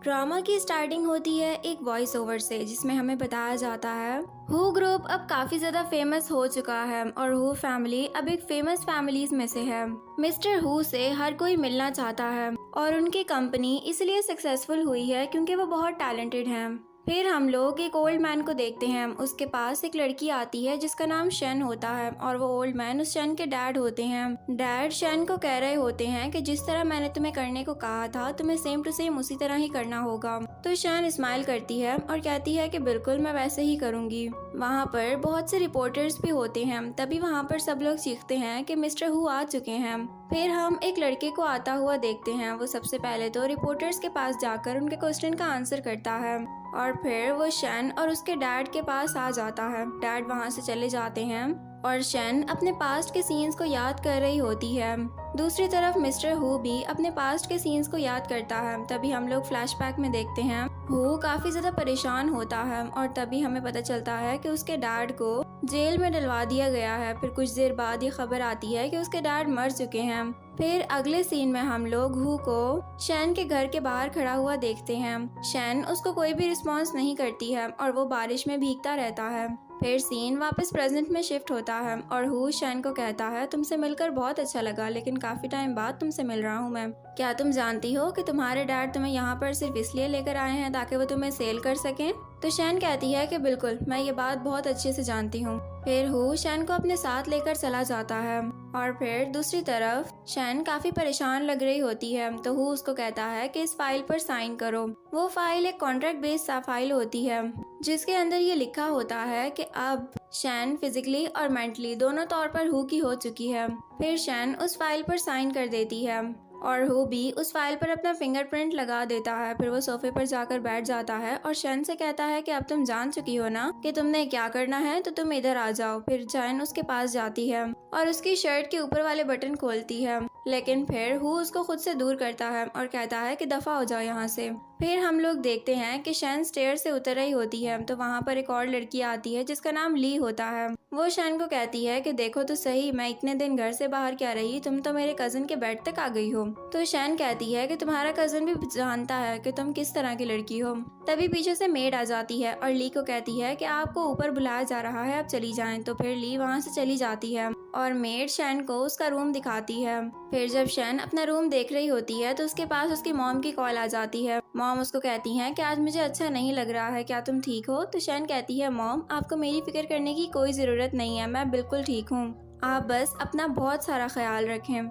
Drama की starting होती है एक वॉइस ओवर से, जिसमें हमें बताया जाता है हु ग्रुप अब काफी ज्यादा फेमस हो चुका है और हु फैमिली अब एक फेमस फैमिलीज में से है। मिस्टर हु से हर कोई मिलना चाहता है और उनकी कंपनी इसलिए सक्सेसफुल हुई है क्योंकि वो बहुत टैलेंटेड हैं। फिर हम लोग एक ओल्ड मैन को देखते हैं। उसके पास एक लड़की आती है जिसका नाम शन होता है और वो ओल्ड मैन उस शन के डैड होते हैं। डैड शन को कह रहे होते हैं कि जिस तरह मैंने तुम्हें करने को कहा था तुम्हें सेम टू सेम उसी तरह ही करना होगा। तो शन स्माइल करती है और कहती है कि बिल्कुल मैं वैसे ही करूंगी। वहाँ पर बहुत से रिपोर्टर्स भी होते हैं। तभी वहाँ पर सब लोग चीखते हैं कि मिस्टर हु आ चुके हैं। फिर हम एक लड़के को आता हुआ देखते हैं। वो सबसे पहले तो रिपोर्टर्स के पास जाकर उनके क्वेश्चन का आंसर करता है और फिर वो शन और उसके डैड के पास आ जाता है। डैड वहाँ से चले जाते हैं और शन अपने पास्ट के सीन्स को याद कर रही होती है। दूसरी तरफ मिस्टर हु भी अपने पास्ट के सीन्स को याद करता है। तभी हम लोग फ्लैशबैक में देखते हैं हु काफी ज्यादा परेशान होता है और तभी हमें पता चलता है कि उसके डैड को जेल में डलवा दिया गया है। फिर कुछ देर बाद ये खबर आती है कि उसके डैड मर चुके हैं। फिर अगले सीन में हम लोग हु को शैन के घर के बाहर खड़ा हुआ देखते हैं। शैन उसको कोई भी रिस्पॉन्स नहीं करती है और वो बारिश में भीगता रहता है। फिर सीन वापस प्रेजेंट में शिफ्ट होता है और हु शैन को कहता है तुमसे मिलकर बहुत अच्छा लगा, लेकिन काफी टाइम बाद तुमसे मिल रहा हूँ मैं। क्या तुम जानती हो कि तुम्हारे डैड तुम्हें यहाँ पर सिर्फ इसलिए लेकर आए हैं ताकि वो तुम्हें सेल कर सकें? तो शैन कहती है कि बिल्कुल, मैं ये बात बहुत अच्छे से जानती हूँ। फिर हु शैन को अपने साथ लेकर चला जाता है और फिर दूसरी तरफ शैन काफी परेशान लग रही होती है। तो हु उसको कहता है कि इस फाइल पर साइन करो। वो फाइल एक कॉन्ट्रैक्ट बेस्ड फाइल होती है जिसके अंदर ये लिखा होता है कि अब शैन फिजिकली और मेंटली दोनों तौर पर हु की हो चुकी है। फिर शैन उस फाइल पर साइन कर देती है और हु भी उस फाइल पर अपना फिंगरप्रिंट लगा देता है। फिर वो सोफे पर जाकर बैठ जाता है और शैन से कहता है कि अब तुम जान चुकी हो ना कि तुमने क्या करना है, तो तुम इधर आ जाओ। फिर शैन उसके पास जाती है और उसकी शर्ट के ऊपर वाले बटन खोलती है, लेकिन फिर हु उसको खुद से दूर करता है और कहता है कि दफा हो जाओ यहाँ से। फिर हम लोग देखते हैं कि शैन स्टेयर से उतर रही होती है तो वहाँ पर एक और लड़की आती है जिसका नाम ली होता है। वो शैन को कहती है कि देखो तो सही, मैं इतने दिन घर से बाहर क्या रही, तुम तो मेरे कजन के बेड तक आ गई हो। तो शैन कहती है कि तुम्हारा कजन भी जानता है कि तुम किस तरह की लड़की हो। तभी पीछे से मेड आ जाती है और ली को कहती है कि आपको ऊपर बुलाया जा रहा है, आप चली जाएं। तो फिर ली वहाँ से चली जाती है और मेड शैन को उसका रूम दिखाती है। फिर जब शैन अपना रूम देख रही होती है तो उसके पास उसकी मॉम की कॉल आ जाती है। मॉम उसको कहती हैं कि आज मुझे अच्छा नहीं लग रहा है, क्या तुम ठीक हो? तो शैन कहती है मॉम, आपको मेरी फिक्र करने की कोई ज़रूरत नहीं है, मैं बिल्कुल ठीक हूँ, आप बस अपना बहुत सारा ख्याल रखें।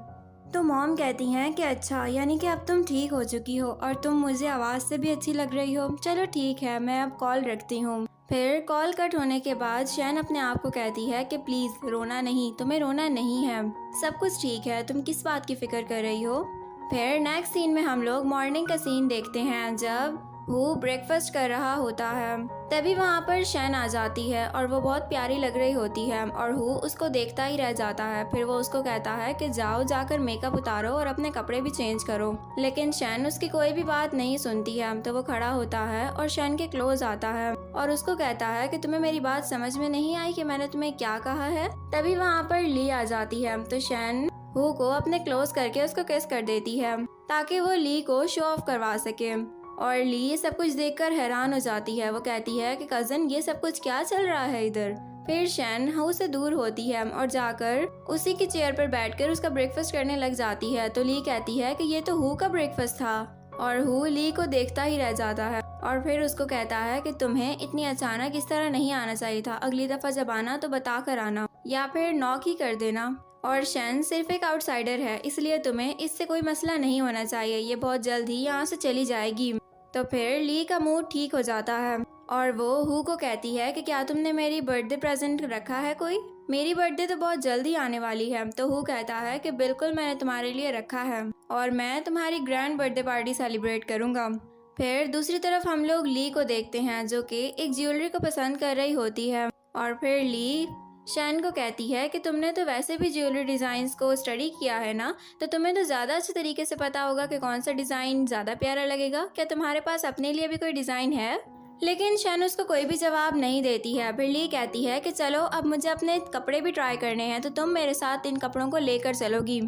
तो मॉम कहती हैं कि अच्छा, यानी कि अब तुम ठीक हो चुकी हो और तुम मुझे आवाज़ से भी अच्छी लग रही हो, चलो ठीक है, मैं अब कॉल रखती हूँ। फिर कॉल कट होने के बाद शैन अपने आप को कहती है कि प्लीज़ रोना नहीं, तुम्हें रोना नहीं है, सब कुछ ठीक है, तुम किस बात की फिक्र कर रही हो। फिर नेक्स्ट सीन में हम लोग मॉर्निंग का सीन देखते हैं जब हु ब्रेकफास्ट कर रहा होता है। तभी वहाँ पर शैन आ जाती है और वो बहुत प्यारी लग रही होती है और हु उसको देखता ही रह जाता है। फिर वो उसको कहता है कि जाओ जाकर मेकअप उतारो और अपने कपड़े भी चेंज करो, लेकिन शैन उसकी कोई भी बात नहीं सुनती है। तो वो खड़ा होता है और शैन के क्लोज आता है और उसको कहता है कि तुम्हें मेरी बात समझ में नहीं आई कि मैंने तुम्हें क्या कहा है। तभी वहाँ पर ली आ जाती है तो शैन हु को अपने क्लोज करके उसको किस कर देती है ताकि वो ली को शो ऑफ करवा सके। और ली ये सब कुछ देखकर हैरान हो जाती है। वो कहती है कि कजन, ये सब कुछ क्या चल रहा है इधर। फिर शैन हु से दूर होती है और जाकर उसी की चेयर पर बैठकर उसका ब्रेकफास्ट करने लग जाती है। तो ली कहती है कि ये तो हु का ब्रेकफास्ट था और हु ली को देखता ही रह जाता है और फिर उसको कहता है कि तुम्हें इतनी अचानक इस तरह नहीं आना चाहिए था, अगली दफा जब आना तो बता कर आना या फिर नॉक ही कर देना। और शैन सिर्फ एक आउटसाइडर है, इसलिए तुम्हें इससे कोई मसला नहीं होना चाहिए, ये बहुत जल्द ही यहाँ से चली जाएगी। तो फिर ली का मूड ठीक हो जाता है और वो हु को कहती है कि क्या तुमने मेरी बर्थडे प्रेजेंट रखा है कोई? मेरी बर्थडे तो बहुत जल्दी आने वाली है। तो हु कहता है कि बिल्कुल, मैंने तुम्हारे लिए रखा है और मैं तुम्हारी ग्रैंड बर्थडे पार्टी सेलिब्रेट करूंगा। फिर दूसरी तरफ हम लोग ली को देखते हैं जो कि एक ज्वेलरी को पसंद कर रही होती है और फिर ली शैन को कहती है कि तुमने तो वैसे भी ज्वेलरी डिज़ाइंस को स्टडी किया है ना, तो तुम्हें तो ज़्यादा अच्छे तरीके से पता होगा कि कौन सा डिज़ाइन ज़्यादा प्यारा लगेगा। क्या तुम्हारे पास अपने लिए भी कोई डिज़ाइन है? लेकिन शैन उसको कोई भी जवाब नहीं देती है। फिर ली कहती है कि चलो अब मुझे अपने कपड़े भी ट्राई करने हैं, तो तुम मेरे साथ इन कपड़ों को लेकर चलोगी।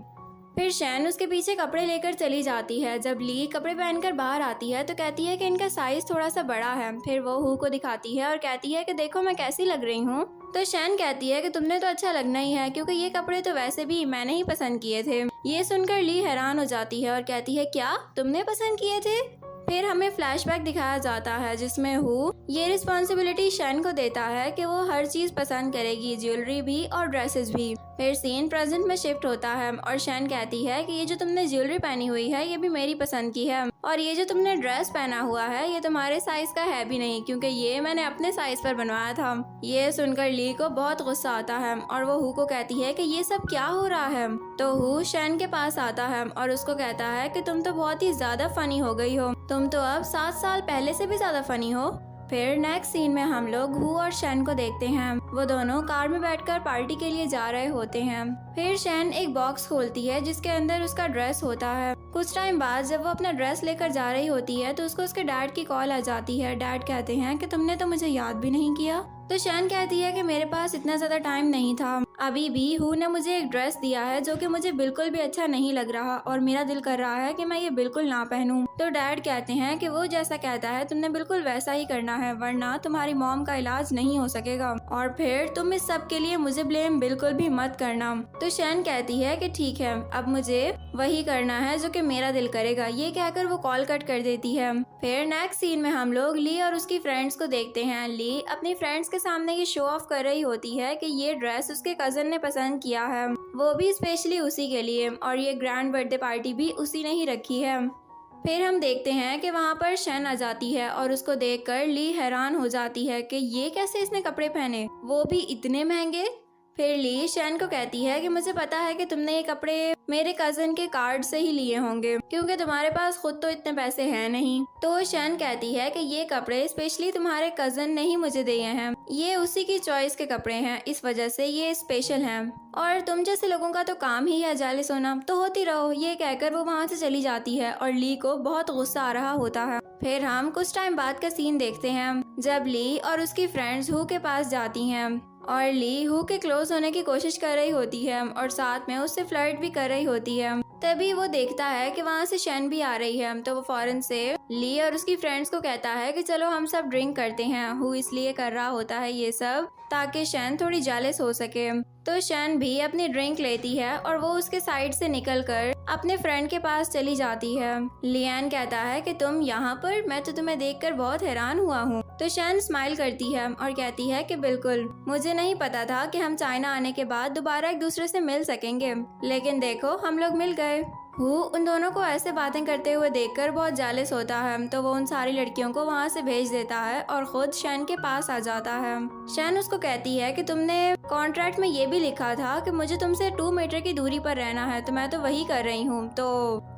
फिर शैन उसके पीछे कपड़े लेकर चली जाती है। जब ली कपड़े पहनकर बाहर आती है तो कहती है कि इनका साइज थोड़ा सा बड़ा है। फिर वो हु को दिखाती है और कहती है कि देखो मैं कैसी लग रही हूँ। तो शैन कहती है कि तुमने तो अच्छा लगना ही है, क्योंकि ये कपड़े तो वैसे भी मैंने ही पसंद किए थे। ये सुनकर ली हैरान हो जाती है और कहती है क्या तुमने पसंद किए थे? फिर हमें फ्लैशबैक दिखाया जाता है जिसमें हु ये रिस्पॉन्सिबिलिटी शैन को देता है कि वो हर चीज पसंद करेगी, ज्वेलरी भी और ड्रेसेस भी। फिर सीन प्रेजेंट में शिफ्ट होता है और शैन कहती है कि ये जो तुमने ज्वेलरी पहनी हुई है ये भी मेरी पसंद की है, और ये जो तुमने ड्रेस पहना हुआ है ये तुम्हारे साइज का है भी नहीं, क्योंकि ये मैंने अपने साइज पर बनवाया था। ये सुनकर ली को बहुत गुस्सा आता है और वो हु को कहती है कि ये सब क्या हो रहा है। तो हु शैन के पास आता है और उसको कहता है कि तुम तो बहुत ही ज्यादा फनी हो गई हो, तुम तो अब 7 साल पहले से भी ज्यादा फनी हो। फिर नेक्स्ट सीन में हम लोग हु और शैन को देखते हैं। वो दोनों कार में बैठकर पार्टी के लिए जा रहे होते हैं। फिर शैन एक बॉक्स खोलती है जिसके अंदर उसका ड्रेस होता है। कुछ टाइम बाद जब वो अपना ड्रेस लेकर जा रही होती है तो उसको उसके डैड की कॉल आ जाती है। डैड कहते हैं कि तुमने तो मुझे याद भी नहीं किया। तो शैन कहती है कि मेरे पास इतना ज्यादा टाइम नहीं था, अभी भी हु ने मुझे एक ड्रेस दिया है जो कि मुझे बिल्कुल भी अच्छा नहीं लग रहा और मेरा दिल कर रहा है कि मैं ये बिल्कुल ना पहनूं। तो डैड कहते हैं कि वो जैसा कहता है तुमने बिल्कुल वैसा ही करना है, वरना तुम्हारी मॉम का इलाज नहीं हो सकेगा, और फिर तुम इस सब के लिए मुझे ब्लेम बिल्कुल भी मत करना। तो शैन कहती है कि ठीक है, अब मुझे वही करना है जो कि मेरा दिल करेगा। ये कहकर वो कॉल कट कर देती है। फिर नेक्स्ट सीन में हम लोग ली और उसकी फ्रेंड्स को देखते हैं। ली अपनी फ्रेंड्स के सामने ये शो ऑफ कर रही होती है कि ये ड्रेस उसके कजन ने पसंद किया है, वो भी स्पेशली उसी के लिए, और ये ग्रैंड बर्थडे पार्टी भी उसी ने ही रखी है। फिर हम देखते हैं कि वहाँ पर शैन आ जाती है और उसको देखकर ली हैरान हो जाती है कि ये कैसे इसने कपड़े पहने, वो भी इतने महंगे। फिर ली शैन को कहती है कि मुझे पता है कि तुमने ये कपड़े मेरे कजन के कार्ड से ही लिए होंगे, क्योंकि तुम्हारे पास खुद तो इतने पैसे हैं नहीं। तो शैन कहती है कि ये कपड़े स्पेशली तुम्हारे कजन ने ही मुझे दिए हैं, ये उसी की चॉइस के कपड़े हैं, इस वजह से ये स्पेशल हैं, और तुम जैसे लोगों का तो काम ही है जेलस होना, तो होती रहो। ये कहकर वो वहाँ से चली जाती है और ली को बहुत गुस्सा आ रहा होता है। फिर हम कुछ टाइम बाद का सीन देखते हैं जब ली और उसकी फ्रेंड्स हु के पास जाती हैं और ली हु के क्लोज होने की कोशिश कर रही होती है और साथ में उससे फ्लर्ट भी कर रही होती है। तभी वो देखता है कि वहाँ से शैन भी आ रही है, तो वो फौरन से ली और उसकी फ्रेंड्स को कहता है कि चलो हम सब ड्रिंक करते हैं। हु इसलिए कर रहा होता है ये सब ताकि शैन थोड़ी जेलस हो सके। तो शैन भी अपनी ड्रिंक लेती है और वो उसके साइड से निकलकर अपने फ्रेंड के पास चली जाती है। लियान कहता है कि तुम यहाँ पर, मैं तो तुम्हें देखकर बहुत हैरान हुआ हूँ। तो शैन स्माइल करती है और कहती है कि बिल्कुल, मुझे नहीं पता था कि हम चाइना आने के बाद दोबारा एक दूसरे से मिल सकेंगे, लेकिन देखो हम लोग मिल गए। हु उन दोनों को ऐसे बातें करते हुए देखकर बहुत जेलस होता है, तो वो उन सारी लड़कियों को वहाँ से भेज देता है और खुद शैन के पास आ जाता है। शैन उसको कहती है कि तुमने कॉन्ट्रैक्ट में ये भी लिखा था कि मुझे तुमसे 2 मीटर की दूरी पर रहना है, तो मैं तो वही कर रही हूँ। तो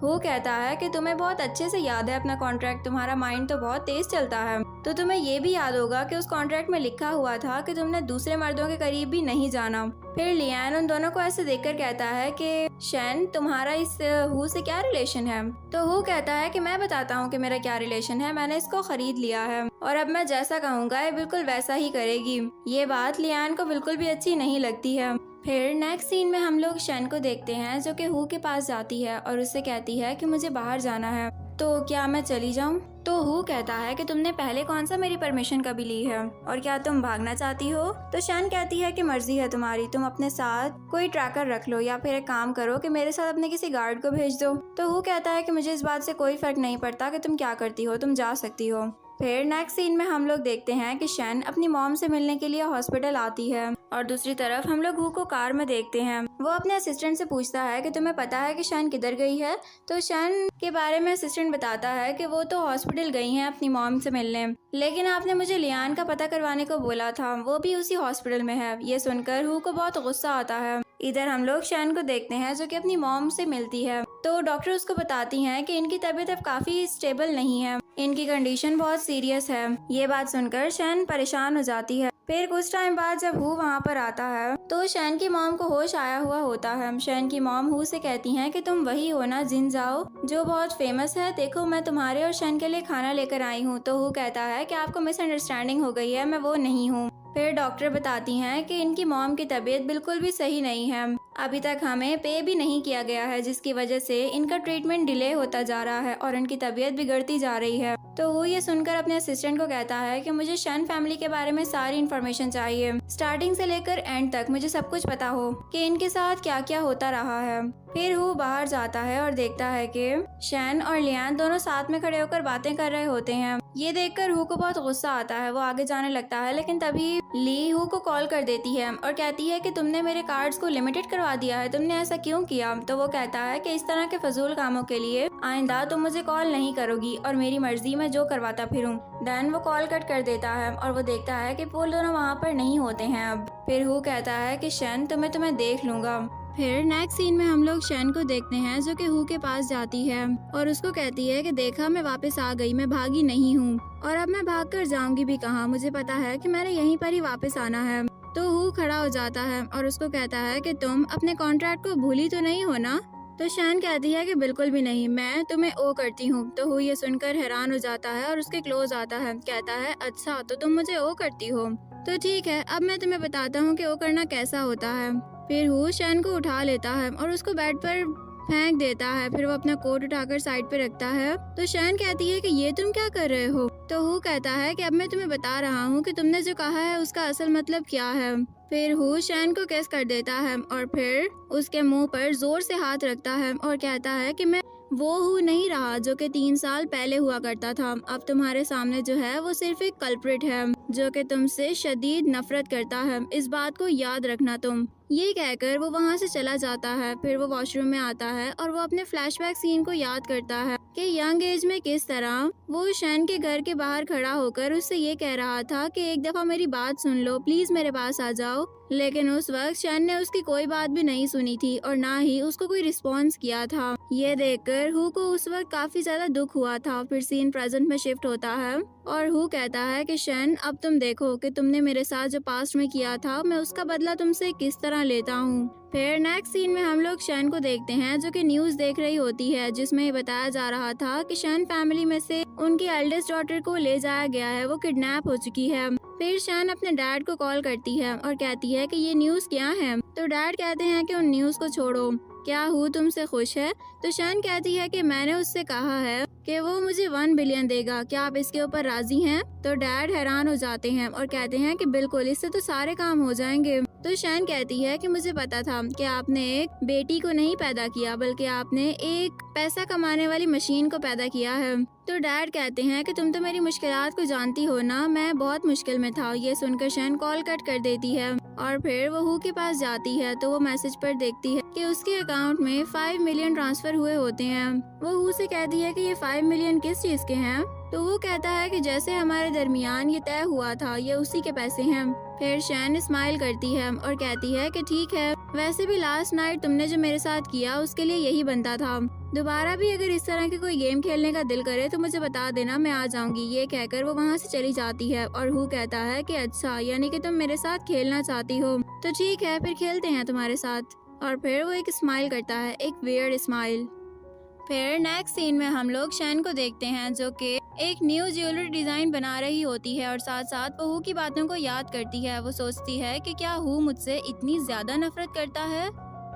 हु कहता है कि तुम्हें बहुत अच्छे से याद है अपना कॉन्ट्रैक्ट, तुम्हारा माइंड तो बहुत तेज चलता है, तो तुम्हें ये भी याद होगा कि उस कॉन्ट्रैक्ट में लिखा हुआ था कि तुमने दूसरे मर्दों के करीब भी नहीं जाना। फिर लियान उन दोनों को ऐसे देखकर कहता है कि शैन, तुम्हारा इस हु से क्या रिलेशन है? तो हु कहता है कि मैं बताता हूँ कि मेरा क्या रिलेशन है, मैंने इसको खरीद लिया है और अब मैं जैसा कहूँगा ये बिल्कुल वैसा ही करेगी। ये बात लियान को बिल्कुल भी अच्छी नहीं लगती है। फिर नेक्स्ट सीन में हम लोग शैन को देखते हैं जो कि हु के पास जाती है और उससे कहती है कि मुझे बाहर जाना है, तो क्या मैं चली जाऊं? तो हु कहता है कि तुमने पहले कौन सा मेरी परमिशन कभी ली है, और क्या तुम भागना चाहती हो? तो शैन कहती है कि मर्जी है तुम्हारी, तुम अपने साथ कोई ट्रैकर रख लो या फिर एक काम करो कि मेरे साथ अपने किसी गार्ड को भेज दो। तो हु कहता है कि मुझे इस बात से कोई फर्क नहीं पड़ता कि तुम क्या करती हो, तुम जा सकती हो। फिर नेक्स्ट सीन में हम लोग देखते हैं कि शैन अपनी मॉम से मिलने के लिए हॉस्पिटल आती है और दूसरी तरफ हम लोग हु को कार में देखते हैं। वो अपने असिस्टेंट से पूछता है कि तुम्हें पता है कि शैन किधर गई है? तो शैन के बारे में असिस्टेंट बताता है कि वो तो हॉस्पिटल गई हैं अपनी मॉम से मिलने, लेकिन आपने मुझे लियान का पता करवाने को बोला था, वो भी उसी हॉस्पिटल में है। ये सुनकर हु को बहुत गुस्सा आता है। इधर हम लोग शैन को देखते हैं जो कि अपनी मॉम से मिलती है, तो डॉक्टर उसको बताती हैं कि इनकी तबीयत अब काफी स्टेबल नहीं है, इनकी कंडीशन बहुत सीरियस है। ये बात सुनकर शैन परेशान हो जाती है। फिर कुछ टाइम बाद जब हु वहाँ पर आता है तो शैन की मॉम को होश आया हुआ होता है। शैन की मॉम हु से कहती हैं कि तुम वही हो ना जिन जाओ जो बहुत फेमस है, देखो मैं तुम्हारे और शैन के लिए खाना लेकर आई हूँ। तो हु कहता है कि आपको मिसअंडरस्टैंडिंग हो गई है, मैं वो नहीं हूँ। फिर डॉक्टर बताती हैं कि इनकी मॉम की तबीयत बिल्कुल भी सही नहीं है अभी तक हमें पे भी नहीं किया गया है, जिसकी वजह से इनका ट्रीटमेंट डिले होता जा रहा है और इनकी तबीयत बिगड़ती जा रही है। तो वो ये सुनकर अपने असिस्टेंट को कहता है कि मुझे शन फैमिली के बारे में सारी इन्फॉर्मेशन चाहिए, स्टार्टिंग से लेकर एंड तक मुझे सब कुछ पता हो कि इनके साथ क्या क्या होता रहा है। फिर वो बाहर जाता है और देखता है कि शन और लियान दोनों साथ में खड़े होकर बातें कर रहे होते हैं। ये देखकर हु को बहुत गुस्सा आता है, वो आगे जाने लगता है, लेकिन तभी ली हु को कॉल कर देती है और कहती है कि तुमने मेरे कार्ड्स को लिमिटेड करवा दिया है, तुमने ऐसा क्यों किया। तो वो कहता है कि इस तरह के फजूल कामों के लिए आइंदा तुम मुझे कॉल नहीं करोगी और मेरी मर्जी में जो करवाता फिरूं। देन वो कॉल कट कर देता है और वो देखता है कि वो दोनों वहाँ पर नहीं होते हैं अब। फिर हु कहता है कि शन तुम्हें देख लूंगा। फिर नेक्स्ट सीन में हम लोग शन को देखते हैं जो कि हु के पास जाती है और उसको कहती है कि देखा मैं वापस आ गई, मैं भागी नहीं हूँ और अब मैं भाग कर जाऊंगी भी कहाँ, मुझे पता है कि मैंने यहीं पर ही वापस आना है। तो हु खड़ा हो जाता है और उसको कहता है कि तुम अपने कॉन्ट्रैक्ट को भूली तो नहीं हो ना। तो शन कहती है कि बिल्कुल भी नहीं, मैं तुम्हें ओ करती हूँ। तो हु ये सुनकर हैरान हो जाता है और उसके क्लोज आता है, कहता है अच्छा तो तुम मुझे ओ करती हो, तो ठीक है अब मैं तुम्हें बताता हूँ कि ओ करना कैसा होता है। फिर हु शन को उठा लेता है और उसको बेड पर फेंक देता है। फिर वो अपना कोट उठाकर साइड पे रखता है। तो शन कहती है कि ये तुम क्या कर रहे हो। तो हु कहता है कि अब मैं तुम्हें बता रहा हूँ कि तुमने जो कहा है उसका असल मतलब क्या है। फिर हु शन को किस कर देता है और फिर उसके मुंह पर जोर से हाथ रखता है और कहता है कि मैं वो हु नहीं रहा जो कि 3 साल पहले हुआ करता था। अब तुम्हारे सामने जो है वो सिर्फ एक कल्प्रिट है जो कि तुमसे शदीद नफरत करता है, इस बात को याद रखना तुम। ये कहकर वो वहाँ से चला जाता है। फिर वो वॉशरूम में आता है और वो अपने फ्लैशबैक सीन को याद करता है कि यंग एज में किस तरह वो शन के घर के बाहर खड़ा होकर उससे ये कह रहा था कि एक दफा मेरी बात सुन लो, प्लीज मेरे पास आ जाओ। लेकिन उस वक्त शन ने उसकी कोई बात भी नहीं सुनी थी और ना ही उसको कोई रिस्पॉन्स किया था। ये देखकर हु को उस वक्त काफी ज्यादा दुख हुआ था। फिर सीन प्रेजेंट में शिफ्ट होता है और हु कहता है कि शन अब तुम देखो कि तुमने मेरे साथ जो पास्ट में किया था मैं उसका बदला तुमसे किस तरह लेता हूँ। फिर नेक्स्ट सीन में हम लोग शन को देखते हैं जो कि न्यूज देख रही होती है जिसमें ये बताया जा रहा था कि शन फैमिली में से उनकी एल्डेस्ट डॉटर को ले जाया गया है, वो किडनैप हो चुकी है। फिर शन अपने डैड को कॉल करती है और कहती है कि ये न्यूज क्या है। तो डैड कहते हैं कि उन न्यूज को छोड़ो, क्या हु तुमसे खुश है। तो शन कहती है कि मैंने उससे कहा है कि वो मुझे 1 बिलियन देगा, क्या आप इसके ऊपर राजी हैं। तो डैड हैरान हो जाते हैं और कहते हैं कि बिल्कुल, इससे तो सारे काम हो जाएंगे। तो शन कहती है कि मुझे पता था कि आपने एक बेटी को नहीं पैदा किया बल्कि आपने एक पैसा कमाने वाली मशीन को पैदा किया है। तो डैड कहते हैं कि तुम तो मेरी मुश्किलात को जानती हो ना, मैं बहुत मुश्किल में था। ये सुनकर शन कॉल कट कर देती है और फिर वो हु के पास जाती है। तो वो मैसेज पर देखती है कि उसके अकाउंट में 5 मिलियन ट्रांसफर हुए होते हैं। वो हु से कहती है कि ये 5 मिलियन किस चीज के हैं। तो वो कहता है कि जैसे हमारे दरमियान ये तय हुआ था, ये उसी के पैसे हैं। फिर शन स्माइल करती है और कहती है कि ठीक है, वैसे भी लास्ट नाइट तुमने जो मेरे साथ किया उसके लिए यही बनता था। दोबारा भी अगर इस तरह के कोई गेम खेलने का दिल करे तो मुझे बता देना, मैं आ जाऊंगी। ये कहकर वो वहाँ से चली जाती है और हु कहता है कि अच्छा, यानी कि तुम मेरे साथ खेलना चाहती हो, तो ठीक है फिर खेलते हैं तुम्हारे साथ। और फिर वो एक स्माइल करता है, एक वियर्ड स्माइल। फिर नेक्स्ट सीन में हम लोग शन को देखते हैं जो कि एक न्यू ज्वेलरी डिजाइन बना रही होती है और साथ साथ वो हु की बातों को याद करती है। वो सोचती है कि क्या हु मुझसे इतनी ज्यादा नफरत करता है।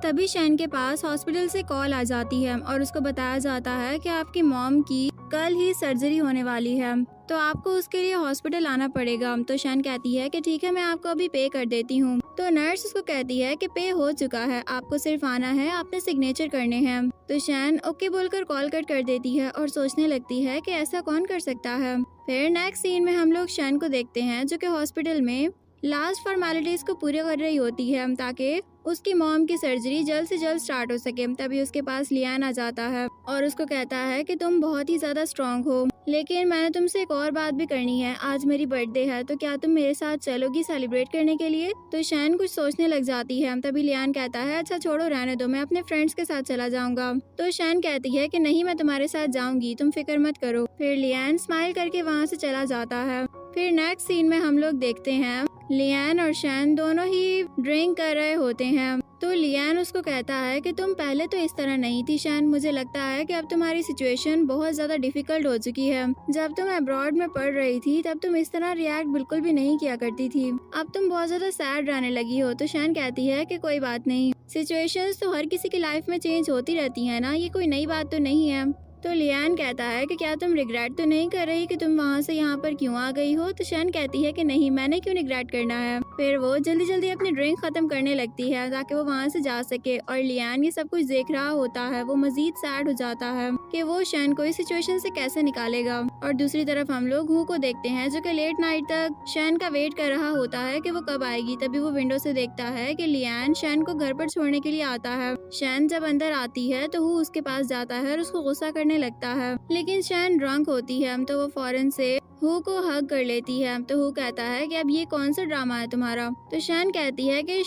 तभी शन के पास हॉस्पिटल से कॉल आ जाती है और उसको बताया जाता है कि आपकी मॉम की कल ही सर्जरी होने वाली है, तो आपको उसके लिए हॉस्पिटल आना पड़ेगा। तो शन कहती है कि ठीक है, मैं आपको अभी पे कर देती हूँ। तो नर्स उसको कहती है कि पे हो चुका है, आपको सिर्फ आना है, आपने सिग्नेचर करने हैं। तो शन ओके बोलकर कॉल कट कर देती है और सोचने लगती है कि ऐसा कौन कर सकता है। फिर नेक्स्ट सीन में हम लोग शन को देखते हैं जो कि हॉस्पिटल में लास्ट फॉर्मेलिटीज को पूरी कर रही होती है ताकि उसकी मॉम की सर्जरी जल्द से जल्द स्टार्ट हो सके। तभी उसके पास लियान आ जाता है और उसको कहता है कि तुम बहुत ही ज्यादा स्ट्रांग हो, लेकिन मैंने तुमसे एक और बात भी करनी है। आज मेरी बर्थडे है, तो क्या तुम मेरे साथ चलोगी सेलिब्रेट करने के लिए। तो शन कुछ सोचने लग जाती है। तभी लियान कहता है अच्छा छोड़ो, रहने दो, मैं अपने फ्रेंड्स के साथ चला जाऊंगा। तो शन कहती है कि नहीं, मैं तुम्हारे साथ जाऊंगी, तुम फिक्र मत करो। फिर लियान स्माइल करके वहाँ से चला जाता है। फिर नेक्स्ट सीन में हम लोग देखते हैं लियान और शैन दोनों ही ड्रिंक कर रहे होते हैं। तो लियान उसको कहता है कि तुम पहले तो इस तरह नहीं थी शैन, मुझे लगता है कि अब तुम्हारी सिचुएशन बहुत ज़्यादा डिफिकल्ट हो चुकी है। जब तुम अब्रॉड में पढ़ रही थी तब तुम इस तरह रिएक्ट बिल्कुल भी नहीं किया करती थी, अब तुम बहुत ज़्यादा सैड रहने लगी हो। तो शैन कहती है कि कोई बात नहीं, सिचुएशंस तो हर किसी की लाइफ में चेंज होती रहती है ना, ये कोई नई बात तो नहीं है। तो लियान कहता है कि क्या तुम रिग्रेट तो नहीं कर रही कि तुम वहाँ से यहाँ पर क्यों आ गई हो। तो शैन कहती है कि नहीं, मैंने क्यों रिग्रेट करना है। फिर वो जल्दी जल्दी अपनी ड्रिंक खत्म करने लगती है ताकि वो वहाँ से जा सके, और लियान ये सब कुछ देख रहा होता है। वो मजीद सैड हो जाता है कि वो शैन को इस सिचुएशन से कैसे निकालेगा। और दूसरी तरफ हम लोग हू को देखते हैं जो कि लेट नाइट तक शैन का वेट कर रहा होता है कि वो कब आएगी। तभी वो विंडो से देखता है कि लियान शैन को घर पर छोड़ने के लिए आता है। शैन जब अंदर आती है तो हू उसके पास जाता है और उसको गुस्सा करने लगता है, लेकिन शैन ड्रंक होती है तो वो फौरन से हू को हग कर लेती है। तो हू कहता है कि अब ये कौन सा ड्रामा है तुम्हारा। तो शैन कहती है कि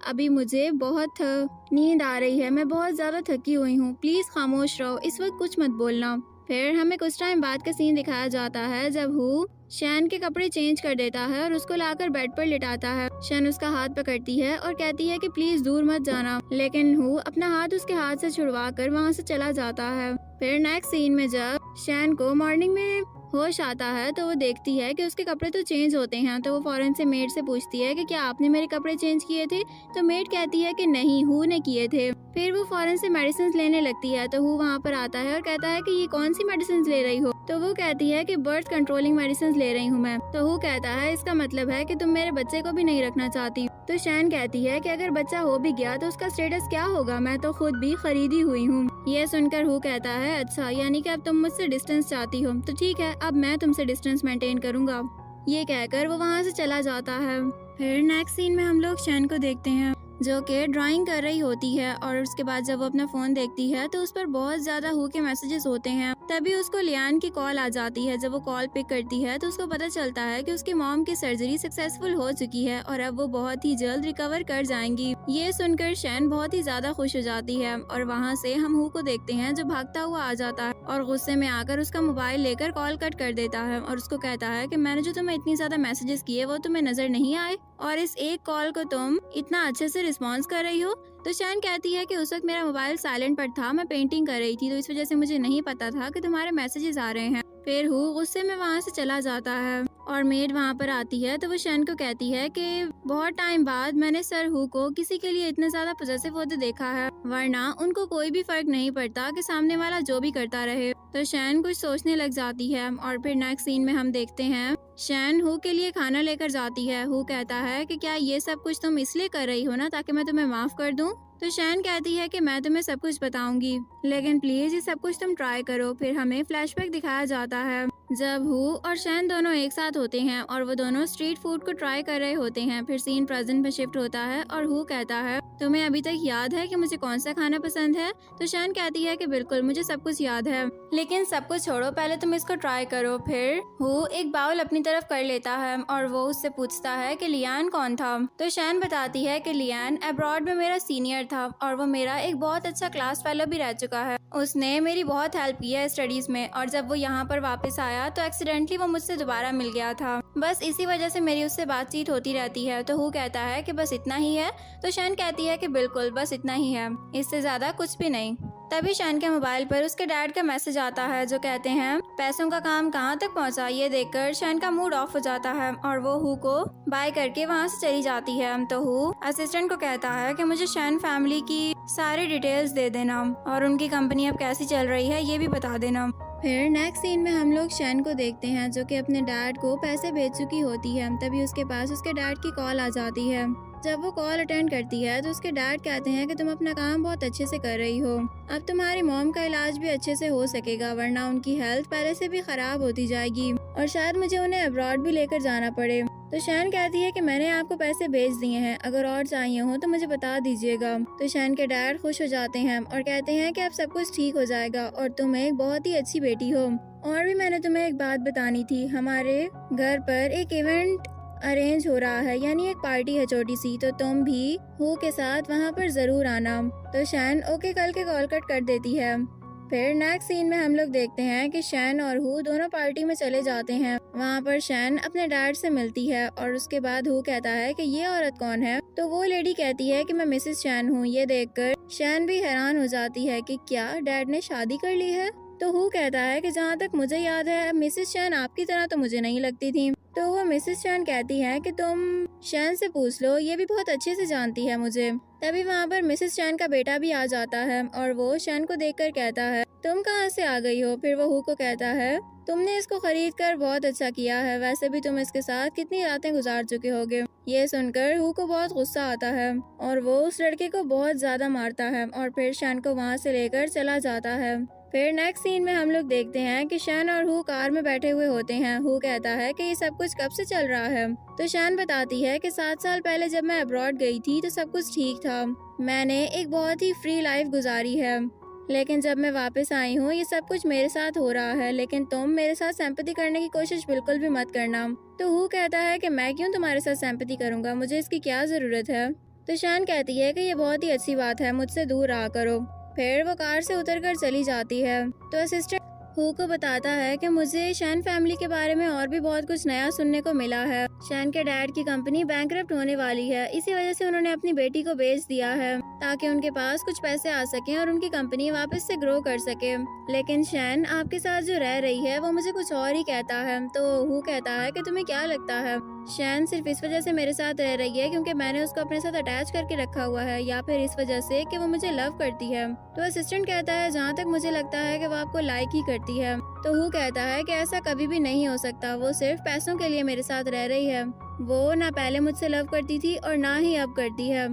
अभी मुझे बहुत नींद आ रही है, मैं बहुत ज्यादा थकी हुई हूँ, प्लीज खामोश रहो, इस वक्त कुछ मत बोलना। फिर हमें कुछ टाइम बाद का सीन दिखाया जाता है जब हू शैन के कपड़े चेंज कर देता है और उसको लाकर बेड पर लिटाता है। शैन उसका हाथ पकड़ती है और कहती है कि प्लीज दूर मत जाना, लेकिन हू अपना हाथ उसके हाथ से छुड़वा कर वहाँ से चला जाता है। फिर नेक्स्ट सीन में जब शैन को मॉर्निंग में होश आता है तो वो देखती है कि उसके कपड़े तो चेंज होते हैं। तो वो फौरन से मेड से पूछती है कि क्या आपने मेरे कपड़े चेंज किए थे। तो मेड कहती है कि नहीं, हू ने किए थे। फिर वो फौरन से मेडिसिन लेने लगती है। तो हू वहाँ पर आता है और कहता है कि ये कौन सी मेडिसिन ले रही हो। तो वो कहती है कि बर्थ कंट्रोलिंग मेडिसिन ले रही हूँ मैं। तो हू कहता है इसका मतलब है कि तुम मेरे बच्चे को भी नहीं रखना चाहती। तो शैन कहती है कि अगर बच्चा हो भी गया तो उसका स्टेटस क्या होगा, मैं तो खुद भी खरीदी हुई हूँ। ये सुनकर हू कहता है अच्छा, यानी कि अब तुम मुझसे डिस्टेंस चाहती हो, तो ठीक है, अब मैं तुमसे डिस्टेंस मेंटेन करूंगा। ये कहकर वो वहाँ से चला जाता है। फिर नेक्स्ट सीन में हम लोग शैन को देखते हैं जो कि ड्राइंग कर रही होती है, और उसके बाद जब वो अपना फोन देखती है तो उस पर बहुत ज्यादा हू के मैसेजेस होते हैं। तभी उसको लियान की कॉल आ जाती है। जब वो कॉल पिक करती है तो उसको पता चलता है कि उसकी मॉम की सर्जरी सक्सेसफुल हो चुकी है और अब वो बहुत ही जल्द रिकवर कर जाएंगी। ये सुनकर शैन बहुत ही ज्यादा खुश हो जाती है, और वहाँ से हम हू को देखते हैं जो भागता हुआ आ जाता है और गुस्से में आकर उसका मोबाइल लेकर कॉल कट कर देता है और उसको कहता है कि मैंने जो तुम्हें इतनी ज्यादा मैसेजेस किए वो तुम्हें नजर नहीं आए, और इस एक कॉल को तुम इतना अच्छे से रिस्पॉन्स कर रही हो। तो शैन कहती है कि उस वक्त मेरा मोबाइल साइलेंट पर था, मैं पेंटिंग कर रही थी, तो इस वजह से मुझे नहीं पता था कि तुम्हारे मैसेजेस आ रहे हैं। फिर हू गुस्से में वहाँ से चला जाता है और मेड वहाँ पर आती है। तो वो शैन को कहती है कि बहुत टाइम बाद मैंने सर हू को किसी के लिए इतना ज्यादा पॉसेसिव होते देखा है, वरना उनको कोई भी फर्क नहीं पड़ता कि सामने वाला जो भी करता रहे। तो शैन कुछ सोचने लग जाती है, और फिर नेक्स्ट सीन में हम देखते हैं शैन हू के लिए खाना लेकर जाती है। हू कहता है कि क्या ये सब कुछ तुम इसलिए कर रही हो ना ताकि मैं तुम्हें माफ कर दूं। तो शैन कहती है कि मैं तुम्हें सब कुछ बताऊंगी, लेकिन प्लीज ये सब कुछ तुम ट्राई करो। फिर हमें फ्लैशबैक दिखाया जाता है जब हू और शैन दोनों एक साथ होते हैं और वो दोनों स्ट्रीट फूड को ट्राई कर रहे होते हैं। फिर सीन प्रेजेंट में शिफ्ट होता है और हू कहता है तुम्हें अभी तक याद है कि मुझे कौन सा खाना पसंद है। तो शैन कहती है कि बिल्कुल, मुझे सब कुछ याद है, लेकिन सब कुछ छोड़ो, पहले तुम इसको ट्राई करो। फिर हू एक बाउल अपनी तरफ कर लेता है और वो उससे पूछता है कि लियान कौन था। तो शैन बताती है कि लियान अब्रॉड में मेरा सीनियर था और वो मेरा एक बहुत अच्छा क्लास फेलो भी रह चुका है। उसने मेरी बहुत हेल्प की है स्टडीज में, और जब वो यहाँ पर वापस आया तो एक्सीडेंटली वो मुझसे दोबारा मिल गया था। बस इसी वजह से मेरी उससे बातचीत होती रहती है। तो हू कहता है कि बस इतना ही है। तो शैन कहती है कि बिल्कुल, बस इतना ही है, इससे ज्यादा कुछ भी नहीं। तभी शैन के मोबाइल पर उसके डैड का मैसेज आता है जो कहते हैं पैसों का काम कहाँ तक पहुँचा। ये देखकर शैन का मूड ऑफ हो जाता है और वो हू को बाय करके वहाँ से चली जाती है। तो हू असिस्टेंट को कहता है कि मुझे शैन फैमिली की सारी डिटेल्स दे देना और उनकी कंपनी अब कैसी चल रही है ये भी बता देना। फिर नेक्स्ट सीन में हम लोग शैन को देखते हैं जो कि अपने डैड को पैसे भेज चुकी होती है। तभी उसके पास उसके डैड की कॉल आ जाती है। जब वो कॉल अटेंड करती है तो उसके डैड कहते हैं कि तुम अपना काम बहुत अच्छे से कर रही हो, अब तुम्हारी मॉम का इलाज भी अच्छे से हो सकेगा, वरना उनकी हेल्थ पहले से भी खराब होती जाएगी और शायद मुझे उन्हें अब्रॉड भी लेकर जाना पड़े। तो शैन कहती है कि मैंने आपको पैसे भेज दिए हैं, अगर और चाहिए हो तो मुझे बता दीजिएगा। तो शैन के डैड खुश हो जाते हैं और कहते हैं कि अब सब कुछ ठीक हो जाएगा और तुम एक बहुत ही अच्छी बेटी हो। और भी मैंने तुम्हें एक बात बतानी थी, हमारे घर पर एक इवेंट अरेंज हो रहा है, यानी एक पार्टी है छोटी सी, तो तुम भी हू के साथ वहाँ पर जरूर आना। तो शैन ओके कल के कॉल कट कर देती है। फिर नेक्स्ट सीन में हम लोग देखते हैं कि शैन और हु दोनों पार्टी में चले जाते हैं। वहाँ पर शैन अपने डैड से मिलती है और उसके बाद हु कहता है कि ये औरत कौन है, तो वो लेडी कहती है कि मैं मिसेस शैन हूँ। ये देखकर शैन भी हैरान हो जाती है कि क्या डैड ने शादी कर ली है। तो हु कहता है कि जहाँ तक मुझे याद है मिसेस शैन आपकी तरह तो मुझे नहीं लगती थी। तो वो मिसेस शैन कहती है कि तुम शैन से पूछ लो, ये भी बहुत अच्छे से जानती है मुझे। तभी वहाँ पर मिसेस शैन का बेटा भी आ जाता है और वो शैन को देखकर कहता है तुम कहाँ से आ गई हो। फिर वो हु को कहता है तुमने इसको खरीद कर बहुत अच्छा किया है, वैसे भी तुम इसके साथ कितनी रातें गुजार चुके होगे। ये सुनकर हु को बहुत गुस्सा आता है और वो उस लड़के को बहुत ज्यादा मारता है और फिर शैन को वहाँ से लेकर चला जाता है। फिर नेक्स्ट सीन में हम लोग देखते हैं कि शैन और हु कार में बैठे हुए होते हैं। हु कहता है कि ये सब कुछ कब से चल रहा है। तो शैन बताती है कि 7 साल पहले जब मैं अब्रॉड गई थी तो सब कुछ ठीक था, मैंने एक बहुत ही फ्री लाइफ गुजारी है, लेकिन जब मैं वापस आई हूँ ये सब कुछ मेरे साथ हो रहा है, लेकिन तुम मेरे साथ सिंपैथी करने की कोशिश बिल्कुल भी मत करना। तो हु कहता है कि मैं क्यों तुम्हारे साथ सिंपैथी करूँगा, मुझे इसकी क्या जरूरत है। तो शैन कहती है कि ये बहुत ही अच्छी बात है, मुझसे दूर रहा करो। फिर वो कार से उतरकर चली जाती है। तो असिस्टेंट हु को बताता है कि मुझे शैन फैमिली के बारे में और भी बहुत कुछ नया सुनने को मिला है। शैन के डैड की कंपनी बैंकरप्ट होने वाली है, इसी वजह से उन्होंने अपनी बेटी को बेच दिया है ताकि उनके पास कुछ पैसे आ सकें और उनकी कंपनी वापस से ग्रो कर सके। लेकिन शैन आपके साथ जो रह रही है वो मुझे कुछ और ही कहता है। तो हु कहता है कि तुम्हें क्या लगता है शैन सिर्फ इस वजह से मेरे साथ रह रही है क्योंकि मैंने उसको अपने साथ अटैच करके रखा हुआ है, या फिर इस वजह से कि वो मुझे लव करती है। तो असिस्टेंट कहता है जहाँ तक मुझे लगता है कि वो आपको लाइक ही करती है। तो हु कहता है कि ऐसा कभी भी नहीं हो सकता, वो सिर्फ पैसों के लिए मेरे साथ रह रही है, वो ना पहले मुझसे लव करती थी और ना ही अब करती है।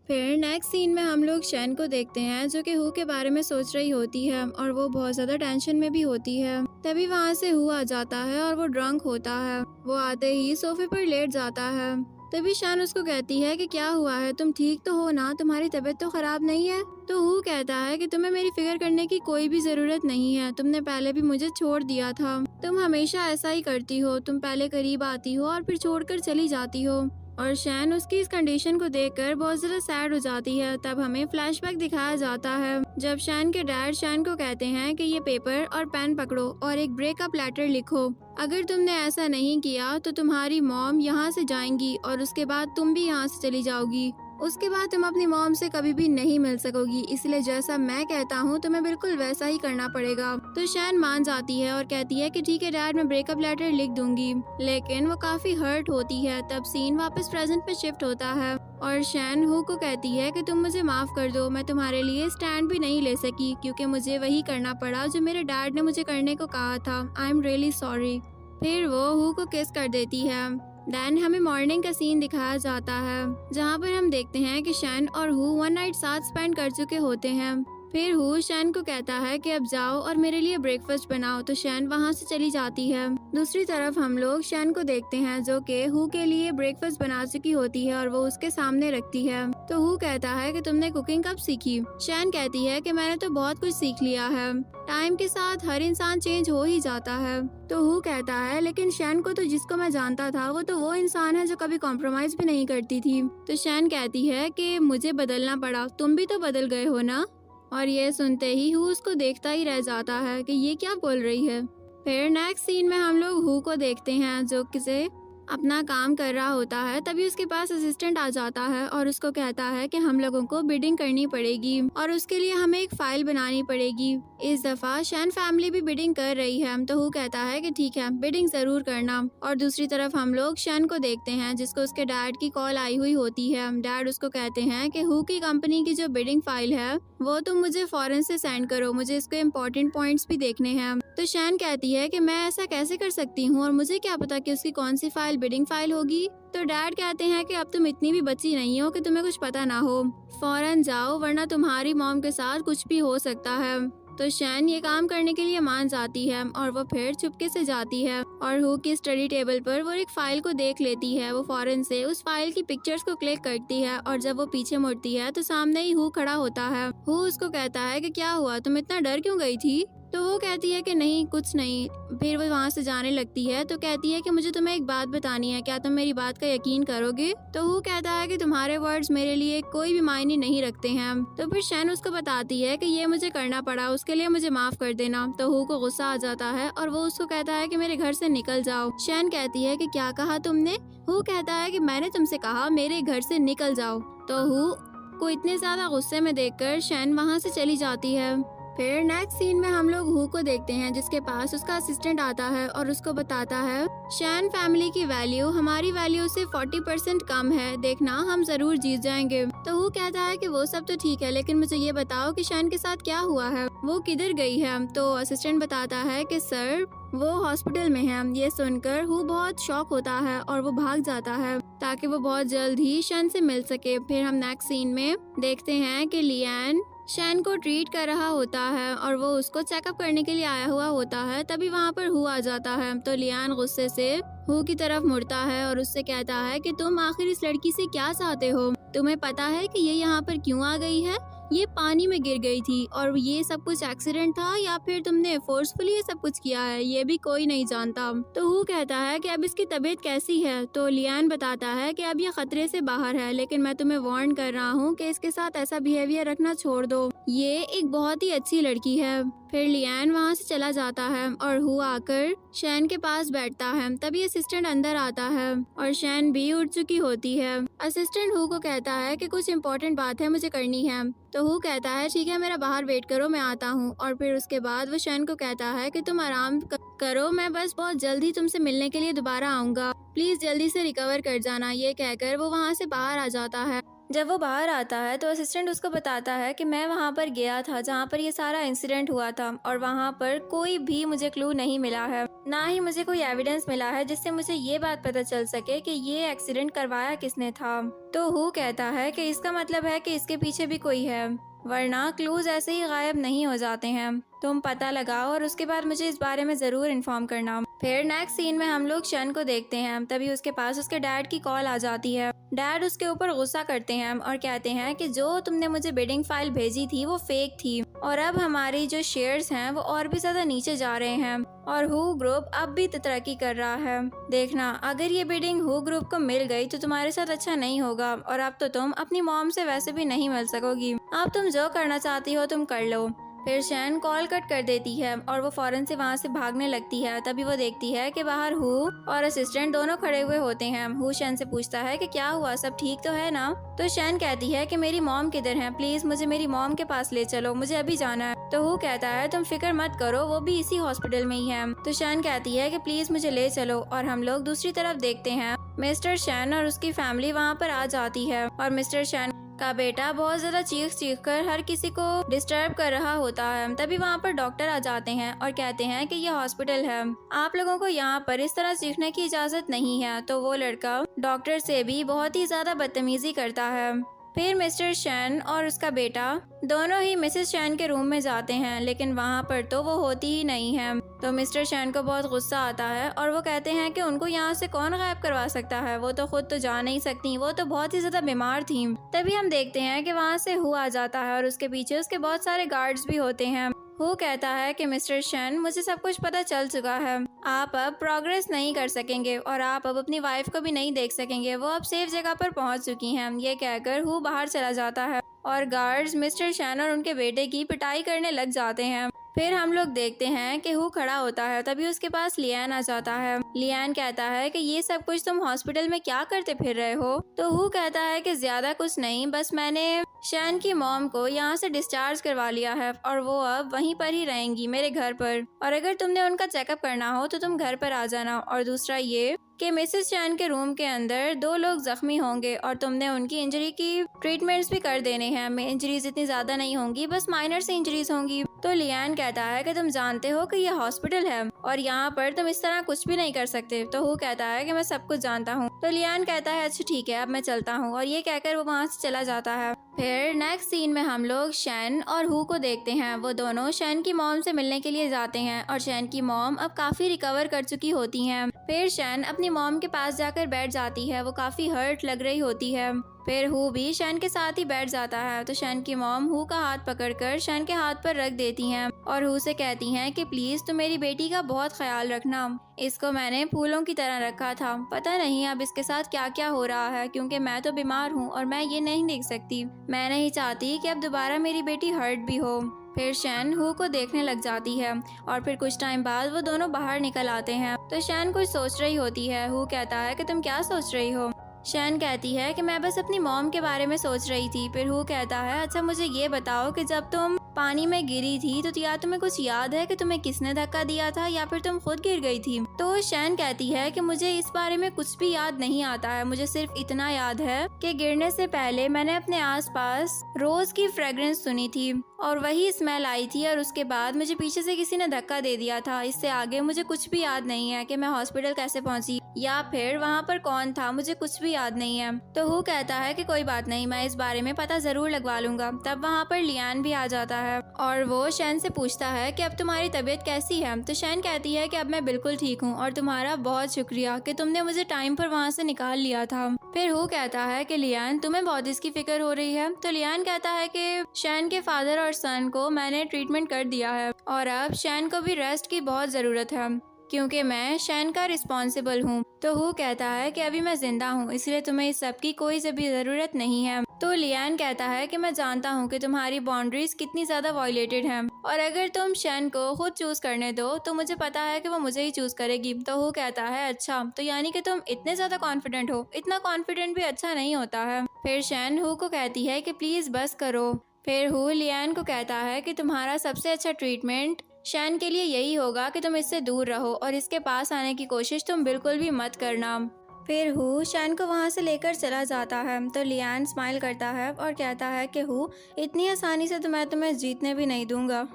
फिर नेक्स्ट सीन में हम लोग शैन को देखते हैं जो कि हु के बारे में सोच रही होती है और वो बहुत ज्यादा टेंशन में भी होती है। तभी वहाँ से हु आ जाता है और वो ड्रंक होता है। वो आते ही सोफे पर लेट जाता है। तभी शैन उसको कहती है कि क्या हुआ है, तुम ठीक तो हो ना, तुम्हारी तबीयत तो खराब नहीं है। तो हु कहता है कि तुम्हें मेरी फिक्र करने की कोई भी जरूरत नहीं है, तुमने पहले भी मुझे छोड़ दिया था, तुम हमेशा ऐसा ही करती हो, तुम पहले करीब आती हो और फिर छोड़कर चली जाती हो। और शैन उसकी इस कंडीशन को देखकर बहुत ज्यादा सैड हो जाती है। तब हमें फ्लैशबैक दिखाया जाता है जब शैन के डैड शैन को कहते हैं कि ये पेपर और पेन पकड़ो और एक ब्रेकअप लेटर लिखो, अगर तुमने ऐसा नहीं किया तो तुम्हारी मॉम यहाँ से जाएंगी और उसके बाद तुम भी यहाँ से चली जाओगी, उसके बाद तुम अपनी मॉम से कभी भी नहीं मिल सकोगी, इसलिए जैसा मैं कहता हूँ तुम्हें बिल्कुल वैसा ही करना पड़ेगा। तो शैन मान जाती है और कहती है कि ठीक है डैड, मैं ब्रेकअप लेटर लिख दूंगी, लेकिन वो काफी हर्ट होती है। तब सीन वापस प्रेजेंट पे शिफ्ट होता है और शैन हु को कहती है कि तुम मुझे माफ कर दो, मैं तुम्हारे लिए स्टैंड भी नहीं ले सकी क्योंकि मुझे वही करना पड़ा जो मेरे डैड ने मुझे करने को कहा था, आई एम रियली सॉरी। फिर वो हु को किस कर देती है। देन हमें मॉर्निंग का सीन दिखाया जाता है जहाँ पर हम देखते हैं कि शैन और हु वन नाइट साथ स्पेंड कर चुके होते हैं। फिर हु शैन को कहता है कि अब जाओ और मेरे लिए ब्रेकफास्ट बनाओ, तो शैन वहाँ से चली जाती है। दूसरी तरफ हम लोग शैन को देखते हैं जो कि हु के लिए ब्रेकफास्ट बना चुकी होती है और वो उसके सामने रखती है। तो हु कहता है कि तुमने कुकिंग कब सीखी। शैन कहती है कि मैंने तो बहुत कुछ सीख लिया है, टाइम के साथ हर इंसान चेंज हो ही जाता है। तो हु कहता है लेकिन शैन को तो जिसको मैं जानता था वो इंसान है जो कभी कॉम्प्रोमाइज भी नहीं करती थी। तो शैन कहती है कि मुझे बदलना पड़ा, तुम भी तो बदल गए हो ना। और ये सुनते ही हु उसको देखता ही रह जाता है कि ये क्या बोल रही है। फिर नेक्स्ट सीन में हम लोग हु को देखते हैं जो किसे अपना काम कर रहा होता है। तभी उसके पास असिस्टेंट आ जाता है और उसको कहता है कि हम लोगों को बिडिंग करनी पड़ेगी और उसके लिए हमें एक फाइल बनानी पड़ेगी। इस दफा शैन फैमिली भी बिडिंग कर रही है। तो हु कहता है कि ठीक है, बिडिंग जरूर करना। और दूसरी तरफ हम लोग शैन को देखते हैं जिसको उसके डैड की कॉल आई हुई होती है। डैड उसको कहते हैं कि हु की कंपनी की जो बिडिंग फाइल है वो तुम मुझे फौरन से सेंड करो, मुझे इसके इम्पोर्टेंट पॉइंट्स भी देखने हैं। तो शैन कहती है कि मैं ऐसा कैसे कर सकती हूँ और मुझे क्या पता कि उसकी कौन सी फाइल बिडिंग फाइल होगी। तो डैड कहते हैं कि अब तुम इतनी भी बच्ची नहीं हो कि तुम्हें कुछ पता ना हो, फौरन जाओ वरना तुम्हारी मॉम के साथ कुछ भी हो सकता है। तो शैन ये काम करने के लिए मान जाती है और वो फिर चुपके से जाती है और हु की स्टडी टेबल पर वो एक फाइल को देख लेती है। वो फौरन से उस फाइल की पिक्चर्स को क्लिक करती है और जब वो पीछे मुड़ती है तो सामने ही हु खड़ा होता है। हु उसको कहता है कि क्या हुआ, तुम इतना डर क्यों गई थी। तो वो कहती है कि नहीं कुछ नहीं। फिर वो वहाँ से जाने लगती है तो कहती है कि मुझे तुम्हें एक बात बतानी है, क्या तुम मेरी बात का यकीन करोगे? तो वो कहता है कि तुम्हारे वर्ड्स मेरे लिए कोई भी मायने नहीं रखते हैं। तो फिर शैन उसको बताती है कि ये मुझे करना पड़ा, उसके लिए मुझे माफ कर देना। तो हू को गुस्सा आ जाता है और वो उसको कहता है कि मेरे घर से निकल जाओ। शैन कहती है कि क्या कहा तुमने? हू कहता है कि मैंने तुमसे कहा मेरे घर से निकल जाओ। तो हू को इतने ज्यादा गुस्से में देखकर शैन वहाँ से चली जाती है। फिर नेक्स्ट सीन में हम लोग हू को देखते हैं जिसके पास उसका असिस्टेंट आता है और उसको बताता है शैन फैमिली की वैल्यू हमारी वैल्यू से 40% कम है, देखना हम जरूर जीत जाएंगे। तो हू कहता है कि वो सब तो ठीक है, लेकिन मुझे ये बताओ कि शैन के साथ क्या हुआ है, वो किधर गई है? तो असिस्टेंट बताता है कि सर वो हॉस्पिटल में है। ये सुनकर हू बहुत शॉक होता है और वो भाग जाता है ताकि वो बहुत जल्द ही शैन से मिल सके। फिर हम नेक्स्ट सीन में देखते हैं कि लियान शैन को ट्रीट कर रहा होता है और वो उसको चेकअप करने के लिए आया हुआ होता है। तभी वहाँ पर हू आ जाता है। तो लियान गुस्से से हू की तरफ मुड़ता है और उससे कहता है कि तुम आखिर इस लड़की से क्या चाहते हो? तुम्हें पता है कि ये यहाँ पर क्यों आ गई है? ये पानी में गिर गई थी और ये सब कुछ एक्सीडेंट था या फिर तुमने फोर्सफुली ये सब कुछ किया है, ये भी कोई नहीं जानता। तो हू कहता है कि अब इसकी तबीयत कैसी है? तो लियान बताता है कि अब ये खतरे से बाहर है, लेकिन मैं तुम्हें वार्न कर रहा हूँ कि इसके साथ ऐसा बिहेवियर रखना छोड़ दो, ये एक बहुत ही अच्छी लड़की है। फिर लियान वहाँ से चला जाता है और हू आकर शैन के पास बैठता है। तभी असिस्टेंट अंदर आता है और शैन भी उठ चुकी होती है। असिस्टेंट हू को कहता है कि कुछ इम्पोर्टेंट बात है मुझे करनी है। तो हू कहता है ठीक है मेरा बाहर वेट करो, मैं आता हूँ। और फिर उसके बाद वो शैन को कहता है कि तुम आराम करो, मैं बस बहुत जल्दी तुमसे मिलने के लिए दोबारा आऊँगा, प्लीज जल्दी से रिकवर कर जाना। ये कहकर वो वहाँ से बाहर आ जाता है। जब वो बाहर आता है तो असिस्टेंट उसको बताता है कि मैं वहाँ पर गया था जहाँ पर ये सारा इंसिडेंट हुआ था और वहाँ पर कोई भी मुझे क्लू नहीं मिला है, ना ही मुझे कोई एविडेंस मिला है जिससे मुझे ये बात पता चल सके कि ये एक्सीडेंट करवाया किसने था। तो हू कहता है कि इसका मतलब है कि इसके पीछे भी कोई है, वरना क्लूज ऐसे ही गायब नहीं हो जाते हैं। तुम पता लगाओ और उसके बाद मुझे इस बारे में जरूर इन्फॉर्म करना। फिर नेक्स्ट सीन में हम लोग शन को देखते हैं। तभी उसके पास उसके डैड की कॉल आ जाती है। डैड उसके ऊपर गुस्सा करते हैं और कहते हैं कि जो तुमने मुझे बिडिंग फाइल भेजी थी वो फेक थी और अब हमारी जो शेयर्स हैं वो और भी ज्यादा नीचे जा रहे हैं और हू ग्रुप अब भी तरक्की कर रहा है। देखना अगर ये बिडिंग हू ग्रुप को मिल गई तो तुम्हारे साथ अच्छा नहीं होगा और अब तो तुम अपनी मॉम से वैसे भी नहीं मिल सकोगी। अब तुम जो करना चाहती हो तुम कर लो। फिर शैन कॉल कट कर देती है और वो फौरन से वहाँ से भागने लगती है। तभी वो देखती है कि बाहर हू और असिस्टेंट दोनों खड़े हुए होते हैं। हू शैन से पूछता है कि क्या हुआ, सब ठीक तो है ना? तो शैन कहती है कि मेरी मॉम किधर है, प्लीज मुझे मेरी मॉम के पास ले चलो, मुझे अभी जाना है। तो हू कहता है तुम फिक्र मत करो, वो भी इसी हॉस्पिटल में ही है। तो शैन कहती है कि प्लीज मुझे ले चलो और हम लोग दूसरी तरफ देखते हैं। मिस्टर शैन और उसकी फैमिली वहाँ पर आ जाती है और मिस्टर शैन का बेटा बहुत ज्यादा चीख कर हर किसी को डिस्टर्ब कर रहा होता है। तभी वहाँ पर डॉक्टर आ जाते हैं और कहते हैं कि ये हॉस्पिटल है, आप लोगों को यहाँ पर इस तरह चीखने की इजाजत नहीं है। तो वो लड़का डॉक्टर से भी बहुत ही ज्यादा बदतमीजी करता है। फिर मिस्टर शैन और उसका बेटा दोनों ही मिसेस शैन के रूम में जाते हैं, लेकिन वहाँ पर तो वो होती ही नहीं है। तो मिस्टर शैन को बहुत गुस्सा आता है और वो कहते हैं कि उनको यहाँ से कौन गायब करवा सकता है, वो तो खुद तो जा नहीं सकती, वो तो बहुत ही ज्यादा बीमार थी। तभी हम देखते हैं कि वहाँ से हू आ जाता है और उसके पीछे उसके बहुत सारे गार्ड्स भी होते हैं। हू कहता है कि मिस्टर शैन मुझे सब कुछ पता चल चुका है, आप अब प्रोग्रेस नहीं कर सकेंगे और आप अब अपनी वाइफ को भी नहीं देख सकेंगे, वो अब सेफ जगह पर पहुंच चुकी हैं। ये कहकर हू बाहर चला जाता है और गार्ड्स मिस्टर शैन और उनके बेटे की पिटाई करने लग जाते हैं। फिर हम लोग देखते हैं कि हू खड़ा होता है। तभी उसके पास लियान आ जाता है। लियान कहता है कि ये सब कुछ तुम हॉस्पिटल में क्या करते फिर रहे हो? तो हू कहता है कि ज्यादा कुछ नहीं, बस मैंने शैन की मॉम को यहाँ से डिस्चार्ज करवा लिया है और वो अब वहीं पर ही रहेंगी मेरे घर पर, और अगर तुमने उनका चेकअप करना हो तो तुम घर पर आ जाना। और दूसरा ये कि मिसेस शैन के रूम के अंदर 2 लोग जख्मी होंगे और तुमने उनकी इंजरी की ट्रीटमेंट्स भी कर देने हैं। इंजरीज इतनी ज्यादा नहीं होंगी, बस माइनर से इंजरीज होंगी। तो लियान कहता है कि तुम जानते हो कि ये हॉस्पिटल है और यहाँ पर तुम इस तरह कुछ भी नहीं कर सकते। तो हू कहता है कि मैं सब कुछ जानता हूँ। तो लियान कहता है अच्छा ठीक है अब मैं चलता हूँ, और ये कहकर वो वहाँ से चला जाता है। फिर नेक्स्ट सीन में हम लोग शैन और हू को देखते हैं। वो दोनों शैन की मॉम से मिलने के लिए जाते हैं और शैन की मॉम अब काफी रिकवर कर चुकी होती हैं। फिर शैन अपनी मॉम के पास जाकर बैठ जाती है। वो काफी हर्ट लग रही होती है। फिर हु भी शैन के साथ ही बैठ जाता है। तो शैन की मॉम हु का हाथ पकड़कर शैन के हाथ पर रख देती हैं और हु से कहती हैं कि प्लीज तुम मेरी बेटी का बहुत ख्याल रखना। इसको मैंने फूलों की तरह रखा था, पता नहीं अब इसके साथ क्या क्या हो रहा है, क्योंकि मैं तो बीमार हूँ और मैं ये नहीं देख सकती। मैं नहीं चाहती कि अब दोबारा मेरी बेटी हर्ट भी हो। फिर शैन हु को देखने लग जाती है और फिर कुछ टाइम बाद वो दोनों बाहर निकल आते हैं। तो शैन कुछ सोच रही होती है। हु कहता है कि तुम क्या सोच रही हो? शैन कहती है कि मैं बस अपनी मॉम के बारे में सोच रही थी। फिर हु कहता है अच्छा मुझे ये बताओ कि जब तुम पानी में गिरी थी तो क्या तुम्हें कुछ याद है कि तुम्हें किसने धक्का दिया था या फिर तुम खुद गिर गई थी? तो शैन कहती है कि मुझे इस बारे में कुछ भी याद नहीं आता है, मुझे सिर्फ इतना याद है कि गिरने से पहले मैंने अपने आसपास रोज की फ्रेग्रेंस सुनी थी और वही स्मेल आई थी और उसके बाद मुझे पीछे से किसी ने धक्का दे दिया था। इससे आगे मुझे कुछ भी याद नहीं है कि मैं हॉस्पिटल कैसे पहुंची या फिर वहाँ पर कौन था, मुझे कुछ भी याद नहीं है। तो हु कहता है कि कोई बात नहीं, मैं इस बारे में पता जरूर लगवा लूंगा। तब वहाँ पर लियान भी आ जाता है और वो शैन से पूछता है कि अब तुम्हारी तबीयत कैसी है? तो शैन कहती है कि अब मैं बिल्कुल ठीक हूँ और तुम्हारा बहुत शुक्रिया कि तुमने मुझे टाइम पर वहाँ से निकाल लिया था। फिर हु कहता है कि लियान तुम्हें बहुत इसकी फिक्र हो रही है? तो लियान कहता है कि शैन के फादर और सन को मैंने ट्रीटमेंट कर दिया है और अब शैन को भी रेस्ट की बहुत जरूरत है क्योंकि मैं शैन का रिस्पॉन्सिबल हूँ। तो हु कहता है कि अभी मैं जिंदा हूँ इसलिए तुम्हें इस सब की कोई भी जरूरत नहीं है। तो लियान कहता है कि मैं जानता हूँ कि तुम्हारी बाउंड्रीज कितनी ज्यादा वायलेटेड हैं और अगर तुम शैन को खुद चूज करने दो तो मुझे पता है कि वो मुझे ही चूज करेगी। तो हु कहता है अच्छा तो यानी कि तुम इतने ज्यादा कॉन्फिडेंट हो? इतना कॉन्फिडेंट भी अच्छा नहीं होता है। फिर शैन हु को कहती है कि प्लीज बस करो। फिर हु लियान को कहता है कि तुम्हारा सबसे अच्छा ट्रीटमेंट शैन के लिए यही होगा कि तुम इससे दूर रहो और इसके पास आने की कोशिश तुम बिल्कुल भी मत करना। फिर हु शैन को वहाँ से लेकर चला जाता है। तो लियान स्माइल करता है और कहता है कि हु इतनी आसानी से तो मैं तुम्हें जीतने भी नहीं दूंगा।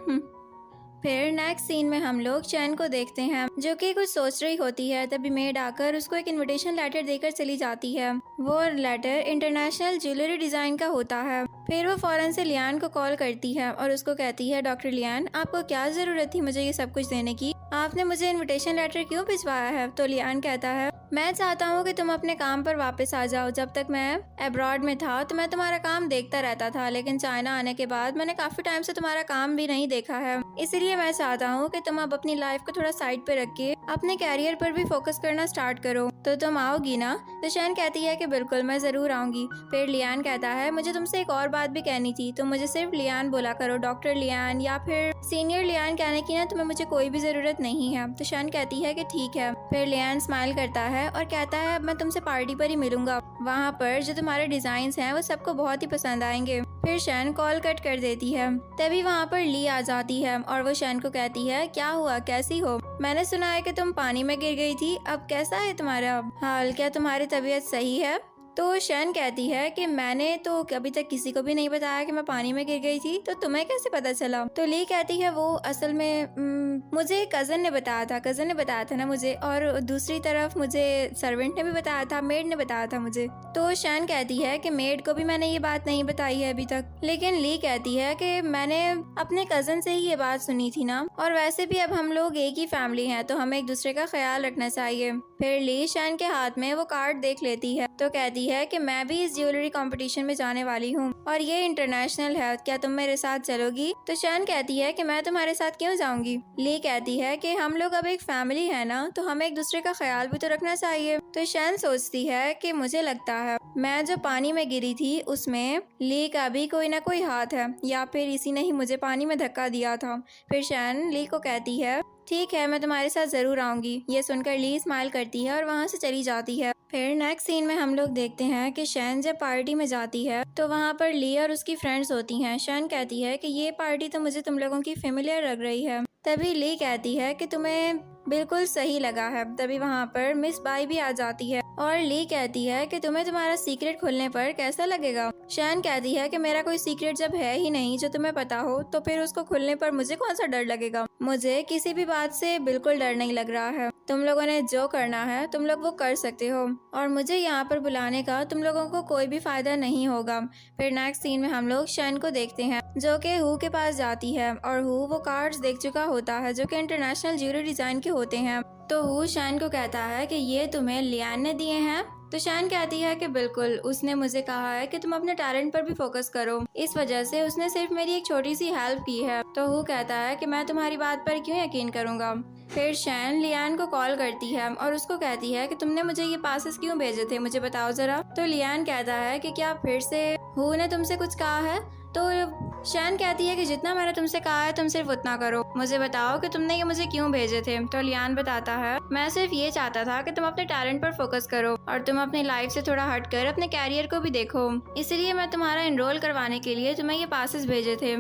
फिर नेक्स्ट सीन में हम लोग शैन को देखते हैं जो कि कुछ सोच रही होती है। तभी मेड आकर उसको एक इनविटेशन लेटर देकर चली जाती है। वो लेटर इंटरनेशनल ज्वेलरी डिजाइन का होता है। फिर वो फौरन से लियान को कॉल करती है और उसको कहती है डॉक्टर लियान आपको क्या जरूरत थी मुझे ये सब कुछ देने की? आपने मुझे इनविटेशन लेटर क्यों भिजवाया है? तो लियान कहता है मैं चाहता हूँ कि तुम अपने काम पर वापस आ जाओ। जब तक मैं अब्रॉड में था तो मैं तुम्हारा काम देखता रहता था, लेकिन चाइना आने के बाद मैंने काफी टाइम से तुम्हारा काम भी नहीं देखा है। इसलिए मैं चाहता हूँ कि तुम अब अपनी लाइफ को थोड़ा साइड पे रख के अपने कैरियर पर भी फोकस करना स्टार्ट करो। तो तुम आओगी ना? तो शैन कहती है कि बिल्कुल मैं जरूर आऊंगी। फिर लियान कहता है मुझे तुमसे एक और बात भी कहनी थी, तुम मुझे सिर्फ लियान बोला करो, डॉक्टर लियान या फिर सीनियर लियान कहने की ना तुम्हें मुझे कोई भी जरूरत नहीं है। तो शैन कहती है कि ठीक है। फिर लियान स्माइल करता है और कहता है अब मैं तुमसे पार्टी पर ही मिलूंगा, वहाँ पर जो तुम्हारे डिजाइन हैं वो सबको बहुत ही पसंद आएंगे। फिर शैन कॉल कट कर देती है। तभी वहाँ पर ली आ जाती है और वो शैन को कहती है क्या हुआ, कैसी हो? मैंने सुना है कि तुम पानी में गिर गई थी, अब कैसा है तुम्हारा हाल? क्या तुम्हारी तबीयत सही है? तो शैन कहती है कि मैंने तो अभी तक किसी को भी नहीं बताया कि मैं पानी में गिर गई थी, तो तुम्हें कैसे पता चला? तो ली कहती है वो असल में मुझे कजन ने बताया था ना मुझे, और दूसरी तरफ मुझे सर्वेंट ने भी बताया था, मेड ने बताया था मुझे। तो शैन कहती है कि मेड को भी मैंने ये बात नहीं बताई है अभी तक। लेकिन ली कहती है कि मैंने अपने कजन से ही ये बात सुनी थी ना, और वैसे भी अब हम लोग एक ही फैमिली हैं तो हमें एक दूसरे का ख्याल रखना चाहिए। फिर ली शैन के हाथ में वो कार्ड देख लेती है तो कहती है कि मैं भी इस ज्वेलरी कंपटीशन में जाने वाली हूँ और ये इंटरनेशनल है, क्या तुम मेरे साथ चलोगी? तो शैन कहती है कि मैं तुम्हारे साथ क्यों जाऊंगी? ली कहती है कि हम लोग अब एक फैमिली है ना, तो हमें एक दूसरे का ख्याल भी तो रखना चाहिए। तो शैन सोचती है कि मुझे लगता है मैं जो पानी में गिरी थी उसमें ली का भी कोई ना कोई हाथ है, या फिर इसी ने ही मुझे पानी में धक्का दिया था। फिर शैन ली को कहती है ठीक है मैं तुम्हारे साथ जरूर आऊंगी। ये सुनकर ली स्माइल करती है और वहाँ से चली जाती है। फिर नेक्स्ट सीन में हम लोग देखते हैं कि शैन जब पार्टी में जाती है तो वहाँ पर ली और उसकी फ्रेंड्स होती हैं। शैन कहती है कि ये पार्टी तो मुझे तुम लोगों की फेमिलियर लग रही है। तभी ली कहती है कि तुम्हें बिल्कुल सही लगा है। तभी वहाँ पर मिस बाई भी आ जाती है और ली कहती है कि तुम्हें तुम्हारा सीक्रेट खुलने पर कैसा लगेगा? शैन कहती है कि मेरा कोई सीक्रेट जब है ही नहीं जो तुम्हें पता हो, तो फिर उसको खुलने पर मुझे कौन सा डर लगेगा? मुझे किसी भी बात से बिल्कुल डर नहीं लग रहा है। तुम लोगों ने जो करना है तुम लोग वो कर सकते हो और मुझे यहाँ पर बुलाने का तुम लोगों को कोई भी फायदा नहीं होगा। फिर नेक्स्ट सीन में हम लोग शैन को देखते हैं जो कि हु के पास जाती है और हु वो कार्ड्स देख चुका होता है जो कि इंटरनेशनल ज्वेलरी डिजाइन के होते हैं। तो हु शैन को कहता है कि ये तुम्हें लियान ने दिए हैं। तो शैन कहती है कि बिल्कुल, उसने मुझे कहा है कि तुम अपने टैलेंट पर भी फोकस करो, इस वजह से उसने सिर्फ मेरी एक छोटी सी हेल्प की है। तो हु कहता है कि मैं तुम्हारी बात पर क्यों यकीन करूंगा। फिर शैन लियान को कॉल करती है और उसको कहती है कि तुमने मुझे ये पासेस क्यों भेजे थे, मुझे बताओ जरा। तो लियान कहता है कि क्या फिर से हु ने तुमसे कुछ कहा है। तो शैन कहती है कि जितना मैंने तुमसे कहा है तुम सिर्फ उतना करो, मुझे बताओ कि तुमने ये मुझे क्यों भेजे थे। तो लियान बताता है, मैं सिर्फ ये चाहता था कि तुम अपने टैलेंट पर फोकस करो और तुम अपनी लाइफ से थोड़ा हटकर अपने कैरियर को भी देखो, इसलिए मैं तुम्हारा एनरोल करवाने के लिए तुम्हें ये पासेस भेजे थे।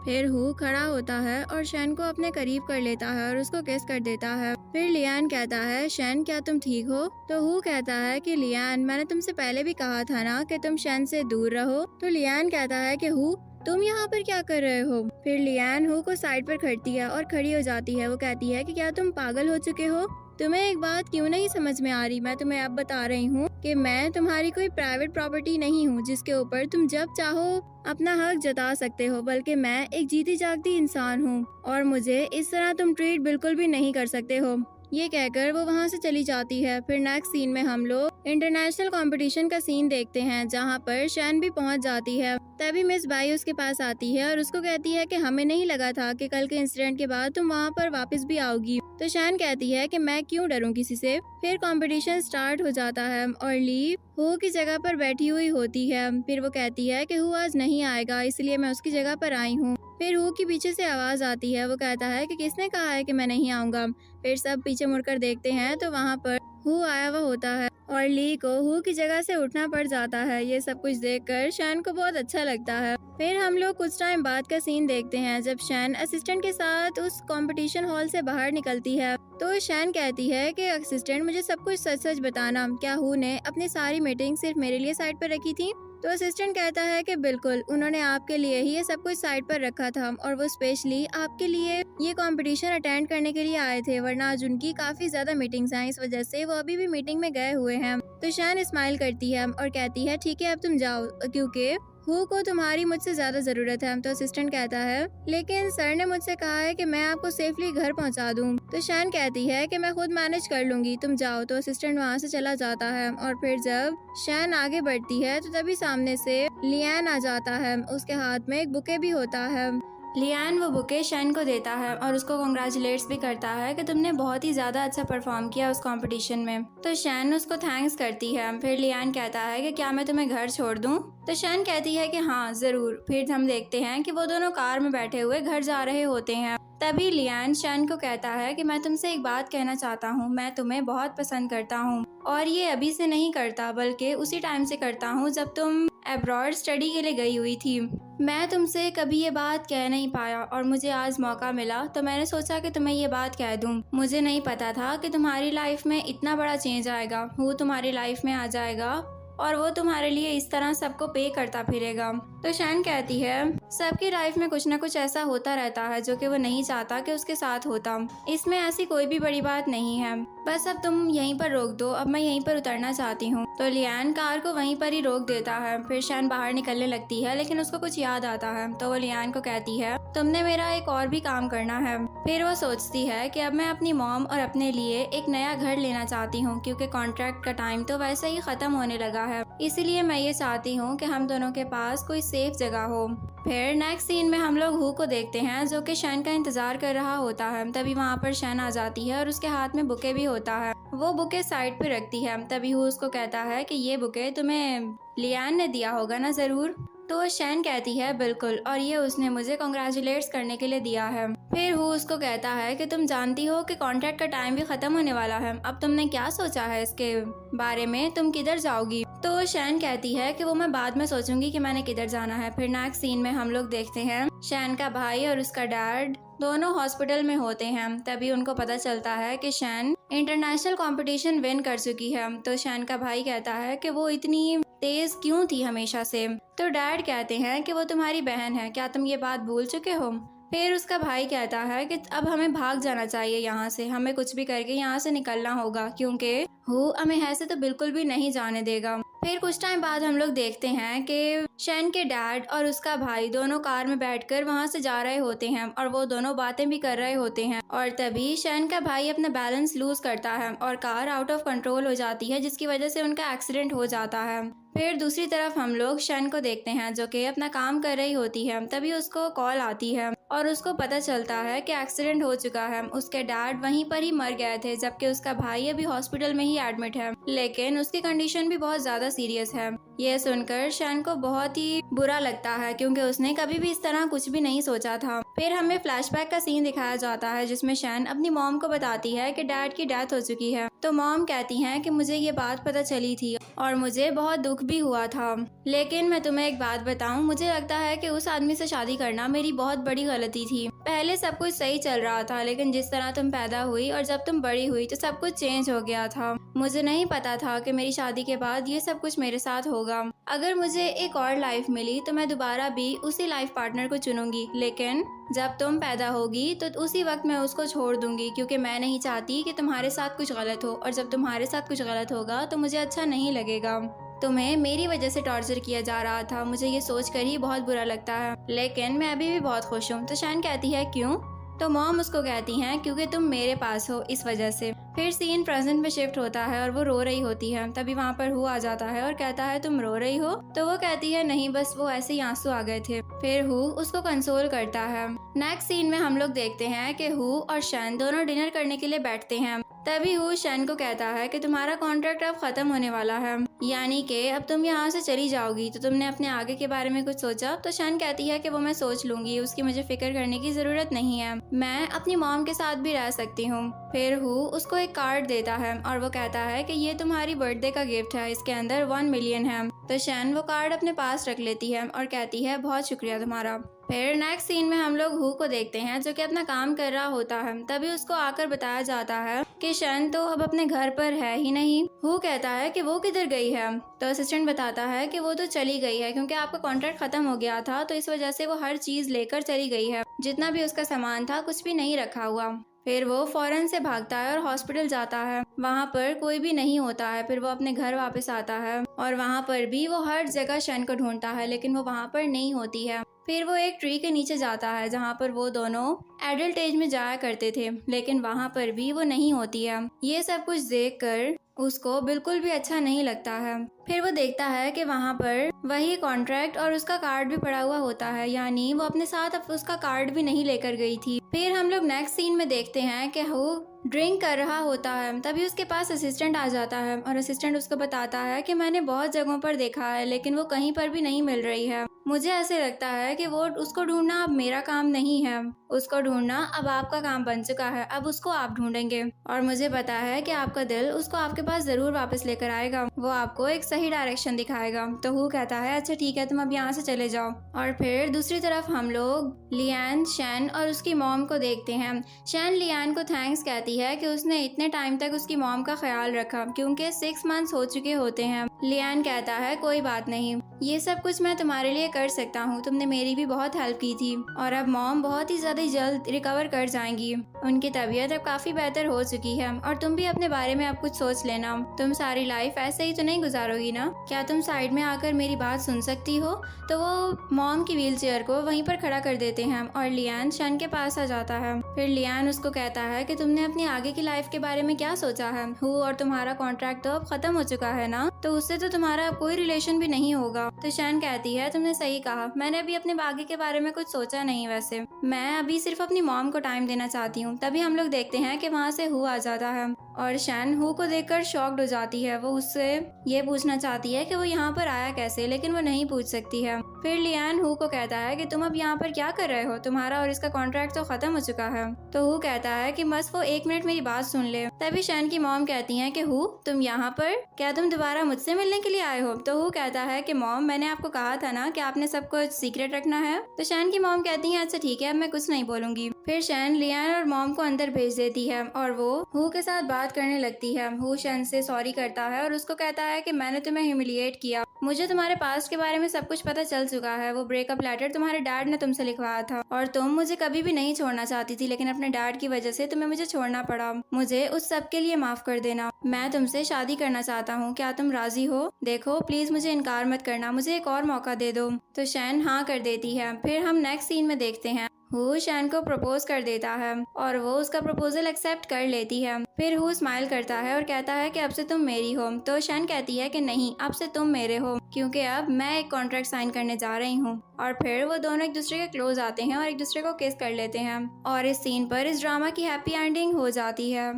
फिर हु खड़ा होता है और शैन को अपने करीब कर लेता है और उसको किस कर देता है। फिर लियान कहता है, शैन क्या तुम ठीक हो। तो हु कहता है कि लियान, मैंने तुमसे पहले भी कहा था ना कि तुम शैन से दूर रहो। तो लियान कहता है कि हु तुम यहाँ पर क्या कर रहे हो। फिर लियान हु को साइड पर खड़ती है और खड़ी हो जाती है। वो कहती है कि क्या तुम पागल हो चुके हो, तुम्हें एक बात क्यों नहीं समझ में आ रही। मैं तुम्हें अब बता रही हूँ कि मैं तुम्हारी कोई प्राइवेट प्रॉपर्टी नहीं हूँ जिसके ऊपर तुम जब चाहो अपना हक जता सकते हो, बल्कि मैं एक जीती जागती इंसान हूँ और मुझे इस तरह तुम ट्रीट बिल्कुल भी नहीं कर सकते हो। ये कहकर वो वहाँ से चली जाती है। फिर नेक्स्ट सीन में हम लोग इंटरनेशनल कंपटीशन का सीन देखते हैं जहाँ पर शैन भी पहुँच जाती है। तभी मिस बाई उसके पास आती है और उसको कहती है कि हमें नहीं लगा था कि कल के इंसिडेंट के बाद तुम वहाँ पर वापस भी आओगी। तो शैन कहती है कि मैं क्यों डरूं किसी से। फिर कंपटीशन स्टार्ट हो जाता है और ली हु की जगह पर बैठी हुई होती है। फिर वो कहती है कि हु आज नहीं आएगा, इसलिए मैं उसकी जगह पर आई हूँ। फिर हु की पीछे से आवाज आती है। वो कहता है कि किसने कहा है कि मैं नहीं आऊंगा। फिर सब पीछे मुड़कर देखते हैं तो वहाँ पर हु आया हुआ होता है और ली को हु की जगह से उठना पड़ जाता है। ये सब कुछ देखकर शैन को बहुत अच्छा लगता है। फिर हम लोग कुछ टाइम बाद का सीन देखते हैं जब शैन असिस्टेंट के साथ उस कंपटीशन हॉल से बाहर निकलती है। तो शैन कहती है कि असिस्टेंट, मुझे सब कुछ सच सच बताना, क्या हु ने अपनी सारी मीटिंग सिर्फ मेरे लिए साइड पर रखी थी। तो असिस्टेंट कहता है कि बिल्कुल, उन्होंने आपके लिए ही ये सब कुछ साइड पर रखा था और वो स्पेशली आपके लिए ये कंपटीशन अटेंड करने के लिए आए थे, वरना आज उनकी काफी ज्यादा मीटिंग्स हैं, इस वजह से वो अभी भी मीटिंग में गए हुए हैं। तो शैन स्माइल करती है और कहती है ठीक है अब तुम जाओ, क्योंकि हु को तुम्हारी मुझसे ज्यादा जरूरत है। तो असिस्टेंट कहता है लेकिन सर ने मुझसे कहा है कि मैं आपको सेफली घर पहुंचा दूं। तो शैन कहती है कि मैं खुद मैनेज कर लूंगी, तुम जाओ। तो असिस्टेंट वहां से चला जाता है और फिर जब शैन आगे बढ़ती है तो तभी सामने से लियान आ जाता है। उसके हाथ में एक बुके भी होता है। लियान वो बुके शैन को देता है और उसको कॉन्ग्रेचुलेट्स भी करता है कि तुमने बहुत ही ज़्यादा अच्छा परफॉर्म किया उस कंपटीशन में। तो शैन उसको थैंक्स करती है। फिर लियान कहता है कि क्या मैं तुम्हें घर छोड़ दूं। तो शैन कहती है कि हाँ ज़रूर। फिर हम देखते हैं कि वो दोनों कार में बैठे हुए घर जा रहे होते हैं। तभी लियान शैन को कहता है कि मैं तुमसे एक बात कहना चाहता हूँ, मैं तुम्हें बहुत पसंद करता हूँ और ये अभी से नहीं करता बल्कि उसी टाइम से करता हूँ जब तुम अब्रॉड स्टडी के लिए गई हुई थी। मैं तुमसे कभी ये बात कह नहीं पाया और मुझे आज मौका मिला तो मैंने सोचा कि तुम्हें ये बात कह दूं। मुझे नहीं पता था कि तुम्हारी लाइफ में इतना बड़ा चेंज आएगा, वो तुम्हारी लाइफ में आ जाएगा और वो तुम्हारे लिए इस तरह सबको पे करता फिरेगा। तो शैन कहती है सबकी लाइफ में कुछ ना कुछ ऐसा होता रहता है जो कि वो नहीं चाहता कि उसके साथ होता, इसमें ऐसी कोई भी बड़ी बात नहीं है, बस अब तुम यहीं पर रोक दो, अब मैं यहीं पर उतरना चाहती हूँ। तो लियान कार को वहीं पर ही रोक देता है। फिर शैन बाहर निकलने लगती है लेकिन उसको कुछ याद आता है तो वो लियान को कहती है तुमने मेरा एक और भी काम करना है। फिर वो सोचती है कि अब मैं अपनी मॉम और अपने लिए एक नया घर लेना चाहती हूँ क्योंकि कॉन्ट्रैक्ट का टाइम तो वैसे ही खत्म होने लगा है, इसीलिए मैं ये चाहती हूँ कि हम दोनों के पास कोई सेफ जगह हो। फिर नेक्स्ट सीन में हम लोग हु को देखते हैं जो कि शैन का इंतजार कर रहा होता है। तभी वहाँ पर शैन आ जाती है और उसके हाथ में बुके भी होता है। वो बुके साइड पे रखती है। तभी हु उसको कहता है कि ये बुके तुम्हें लियान ने दिया होगा ना ज़रूर। तो शैन कहती है बिल्कुल, और ये उसने मुझे कॉन्ग्रेचुलेट्स करने के लिए दिया है। फिर हु उसको कहता है कि तुम जानती हो कि कॉन्ट्रैक्ट का टाइम भी खत्म होने वाला है, अब तुमने क्या सोचा है इसके बारे में, तुम किधर जाओगी। तो शैन कहती है कि वो मैं बाद में सोचूंगी कि मैंने किधर जाना है। फिर नेक्स्ट सीन में हम लोग देखते हैं शैन का भाई और उसका डैड दोनों हॉस्पिटल में होते हैं। तभी उनको पता चलता है कि शैन इंटरनेशनल कंपटीशन विन कर चुकी है। तो शैन का भाई कहता है कि वो इतनी तेज क्यों थी हमेशा से। तो डैड कहते हैं कि वो तुम्हारी बहन है, क्या तुम ये बात भूल चुके हो। फिर उसका भाई कहता है कि अब हमें भाग जाना चाहिए यहाँ से, हमें कुछ भी करके यहाँ से निकलना होगा क्योंकि हु हमें ऐसे तो बिल्कुल भी नहीं जाने देगा। फिर कुछ टाइम बाद हम लोग देखते हैं कि शैन के डैड और उसका भाई दोनों कार में बैठकर वहाँ से जा रहे होते हैं और वो दोनों बातें भी कर रहे होते हैं और तभी शैन का भाई अपना बैलेंस लूज करता है और कार आउट ऑफ कंट्रोल हो जाती है, जिसकी वजह से उनका एक्सीडेंट हो जाता है। फिर दूसरी तरफ हम लोग शैन को देखते हैं जो कि अपना काम कर रही होती है। तभी उसको कॉल आती है और उसको पता चलता है कि एक्सीडेंट हो चुका है। उसके डैड वहीं पर ही मर गए थे, जबकि उसका भाई अभी हॉस्पिटल में ही एडमिट है, लेकिन उसकी कंडीशन भी बहुत ज्यादा सीरियस है। यह सुनकर शैन को बहुत ही बुरा लगता है क्योंकि उसने कभी भी इस तरह कुछ भी नहीं सोचा था। फिर हमें फ्लैशबैक का सीन दिखाया जाता है जिसमें शैन अपनी मॉम को बताती है कि डैड की डेथ हो चुकी है। तो मॉम कहती हैं कि मुझे ये बात पता चली थी और मुझे बहुत दुख भी हुआ था, लेकिन मैं तुम्हें एक बात बताऊं, मुझे लगता है कि उस आदमी से शादी करना मेरी बहुत बड़ी गलती थी। पहले सब कुछ सही चल रहा था, लेकिन जिस तरह तुम पैदा हुई और जब तुम बड़ी हुई तो सब कुछ चेंज हो गया था। मुझे नहीं पता था कि मेरी शादी के बाद ये सब कुछ मेरे साथ होगा। अगर मुझे एक और लाइफ मिली तो मैं दोबारा भी उसी लाइफ पार्टनर को चुनूंगी, लेकिन जब तुम पैदा होगी तो उसी वक्त मैं उसको छोड़ दूंगी, क्योंकि मैं नहीं चाहती कि तुम्हारे साथ कुछ गलत हो, और जब तुम्हारे साथ कुछ गलत होगा तो मुझे अच्छा नहीं लगेगा। तुम्हें मेरी वजह से टॉर्चर किया जा रहा था, मुझे ये सोचकर ही बहुत बुरा लगता है, लेकिन मैं अभी भी बहुत खुश हूँ। तो शैन कहती है क्यों? तो मॉम उसको कहती हैं क्योंकि तुम मेरे पास हो, इस वजह से। फिर सीन प्रेजेंट में शिफ्ट होता है और वो रो रही होती है। तभी वहाँ पर हु आ जाता है और कहता है तुम रो रही हो? तो वो कहती है नहीं, बस वो ऐसे ही आंसू आ गए थे। फिर हु उसको कंसोल करता है। नेक्स्ट सीन में हम लोग देखते हैं कि हु और शैन दोनों डिनर करने के लिए बैठते हैं। तभी हु शैन को कहता है कि तुम्हारा कॉन्ट्रैक्ट अब खत्म होने वाला है, यानी कि अब तुम यहाँ से चली जाओगी, तो तुमने अपने आगे के बारे में कुछ सोचा? तो शैन कहती है कि वो मैं सोच लूंगी, उसकी मुझे फिक्र करने की जरूरत नहीं है, मैं अपनी मॉम के साथ भी रह सकती हूँ। फिर हु उसको एक कार्ड देता है और वो कहता है कि ये तुम्हारी बर्थडे का गिफ्ट है, इसके अंदर 1 मिलियन है। तो शैन वो कार्ड अपने पास रख लेती है और कहती है बहुत शुक्रिया तुम्हारा। फिर नेक्स्ट सीन में हम लोग हु को देखते हैं जो कि अपना काम कर रहा होता है। तभी उसको आकर बताया जाता है कि शैन तो अब अपने घर पर है ही नहीं। हु कहता है कि वो किधर गई है? तो असिस्टेंट बताता है कि वो तो चली गई है क्योंकि आपका कॉन्ट्रैक्ट खत्म हो गया था, तो इस वजह से वो हर चीज लेकर चली गई है, जितना भी उसका सामान था कुछ भी नहीं रखा हुआ। फिर वो फौरन से भागता है और हॉस्पिटल जाता है। वहाँ पर कोई भी नहीं होता है। फिर वो अपने घर वापस आता है और वहाँ पर भी वो हर जगह शैन को ढूंढता है, लेकिन वो वहाँ पर नहीं होती है। फिर वो एक ट्री के नीचे जाता है जहाँ पर वो दोनों एडल्ट एज में जाया करते थे, लेकिन वहाँ पर भी वो नहीं होती है। ये सब कुछ देखकर उसको बिल्कुल भी अच्छा नहीं लगता है। फिर वो देखता है कि वहाँ पर वही कॉन्ट्रैक्ट और उसका कार्ड भी पड़ा हुआ होता है, यानी वो अपने साथ अब उसका कार्ड भी नहीं लेकर गई थी। फिर हम लोग नेक्स्ट सीन में देखते हैं कि वो ड्रिंक कर रहा होता है। तभी उसके पास असिस्टेंट आ जाता है और असिस्टेंट उसको बताता है कि मैंने बहुत जगहों पर देखा है, लेकिन वो कहीं पर भी नहीं मिल रही है। मुझे ऐसे लगता है कि वो उसको ढूंढना अब मेरा काम नहीं है, उसको ढूंढना अब आपका काम बन चुका है, अब उसको आप ढूंढेंगे। और मुझे पता है कि आपका दिल उसको आपके पास जरूर वापस लेकर आएगा, वो आपको एक सही डायरेक्शन दिखाएगा। तो हु कहता है अच्छा ठीक है, तुम अब यहाँ से चले जाओ। और फिर दूसरी तरफ हम लोग लियान, शैन और उसकी मॉम को देखते हैं। शैन लियान को थैंक्स कहती है कि उसने इतने टाइम तक उसकी मॉम का ख्याल रखा, क्योंकि 6 मंथ्स हो चुके होते हैं। लियान कहता है कोई बात नहीं, ये सब कुछ मैं तुम्हारे लिए कर सकता हूँ, तुमने मेरी भी बहुत हेल्प की थी, और अब मॉम बहुत ही ज्यादा जल्द रिकवर कर जाएंगी, उनकी तबीयत अब काफी बेहतर हो चुकी है, और तुम भी अपने बारे में अब कुछ सोच लेना, तुम सारी लाइफ ऐसे ही तो नहीं गुजारोगी ना, क्या तुम साइड में आकर मेरी बात सुन सकती हो? तो वो मॉम की व्हील चेयर को वहीं पर खड़ा कर देते हैं और लियान शैन के पास आ जाता है। फिर लियान उसको कहता है कि तुमने अपनी आगे की लाइफ के बारे में क्या सोचा है? हु और तुम्हारा कॉन्ट्रैक्ट तो अब खत्म हो चुका है ना, तो उससे तो तुम्हारा कोई रिलेशन भी नहीं होगा। तो शैन कहती है तुमने सही कहा, मैंने अभी अपने आगे के बारे में कुछ सोचा नहीं, वैसे मैं अभी सिर्फ अपनी मॉम को टाइम देना चाहती हूँ। तभी हम लोग देखते हैं कि वहाँ से हु आ जाता है और शैन हु को देखकर शॉक्ड हो जाती है। वो उससे ये पूछना चाहती है कि वो यहाँ पर आया कैसे, लेकिन वो नहीं पूछ सकती है। फिर लियान हु को कहता है कि तुम अब यहाँ पर क्या कर रहे हो, तुम्हारा और इसका कॉन्ट्रैक्ट तो खत्म हो चुका है। तो हु कहता है कि बस वो 1 मिनट मेरी बात सुन ले। तभी शैन की मॉम कहती है कि हु तुम यहाँ पर, क्या तुम दोबारा मुझसे मिलने के लिए आए हो? तो हु कहता है कि मॉम मैंने आपको कहा था ना कि आपने सब कुछ सीक्रेट रखना है। तो शैन की मॉम कहती है अच्छा ठीक है, अब मैं कुछ नहीं बोलूंगी। फिर शैन लियान और मॉम को अंदर भेज देती है और वो हु के साथ बात करने लगती है। हु शैन से सॉरी करता है और उसको कहता है कि मैंने तुम्हें ह्यूमिलिएट किया, मुझे तुम्हारे पास्ट के बारे में सब कुछ पता चल चुका है। वो ब्रेकअप लेटर तुम्हारे डैड ने तुमसे लिखवाया था और तुम मुझे कभी भी नहीं छोड़ना चाहती थी, लेकिन अपने डैड की वजह से तुम्हें मुझे छोड़ना पड़ा। मुझे उस सब के लिए माफ कर देना। मैं तुमसे शादी करना चाहता हूँ, क्या तुम राजी हो? देखो प्लीज मुझे इनकार मत करना, मुझे एक और मौका दे दो। तो शैन हाँ कर देती है। फिर हम नेक्स्ट सीन में देखते हैं हु शैन को प्रपोज कर देता है और वो उसका प्रपोजल एक्सेप्ट कर लेती है। फिर हु स्माइल करता है और कहता है कि अब से तुम मेरी हो। तो शैन कहती है कि नहीं, अब से तुम मेरे हो, क्योंकि अब मैं एक कॉन्ट्रैक्ट साइन करने जा रही हूँ। और फिर वो दोनों एक दूसरे के क्लोज आते हैं और एक दूसरे को किस कर लेते हैं और इस सीन पर इस ड्रामा की हैप्पी एंडिंग हो जाती है।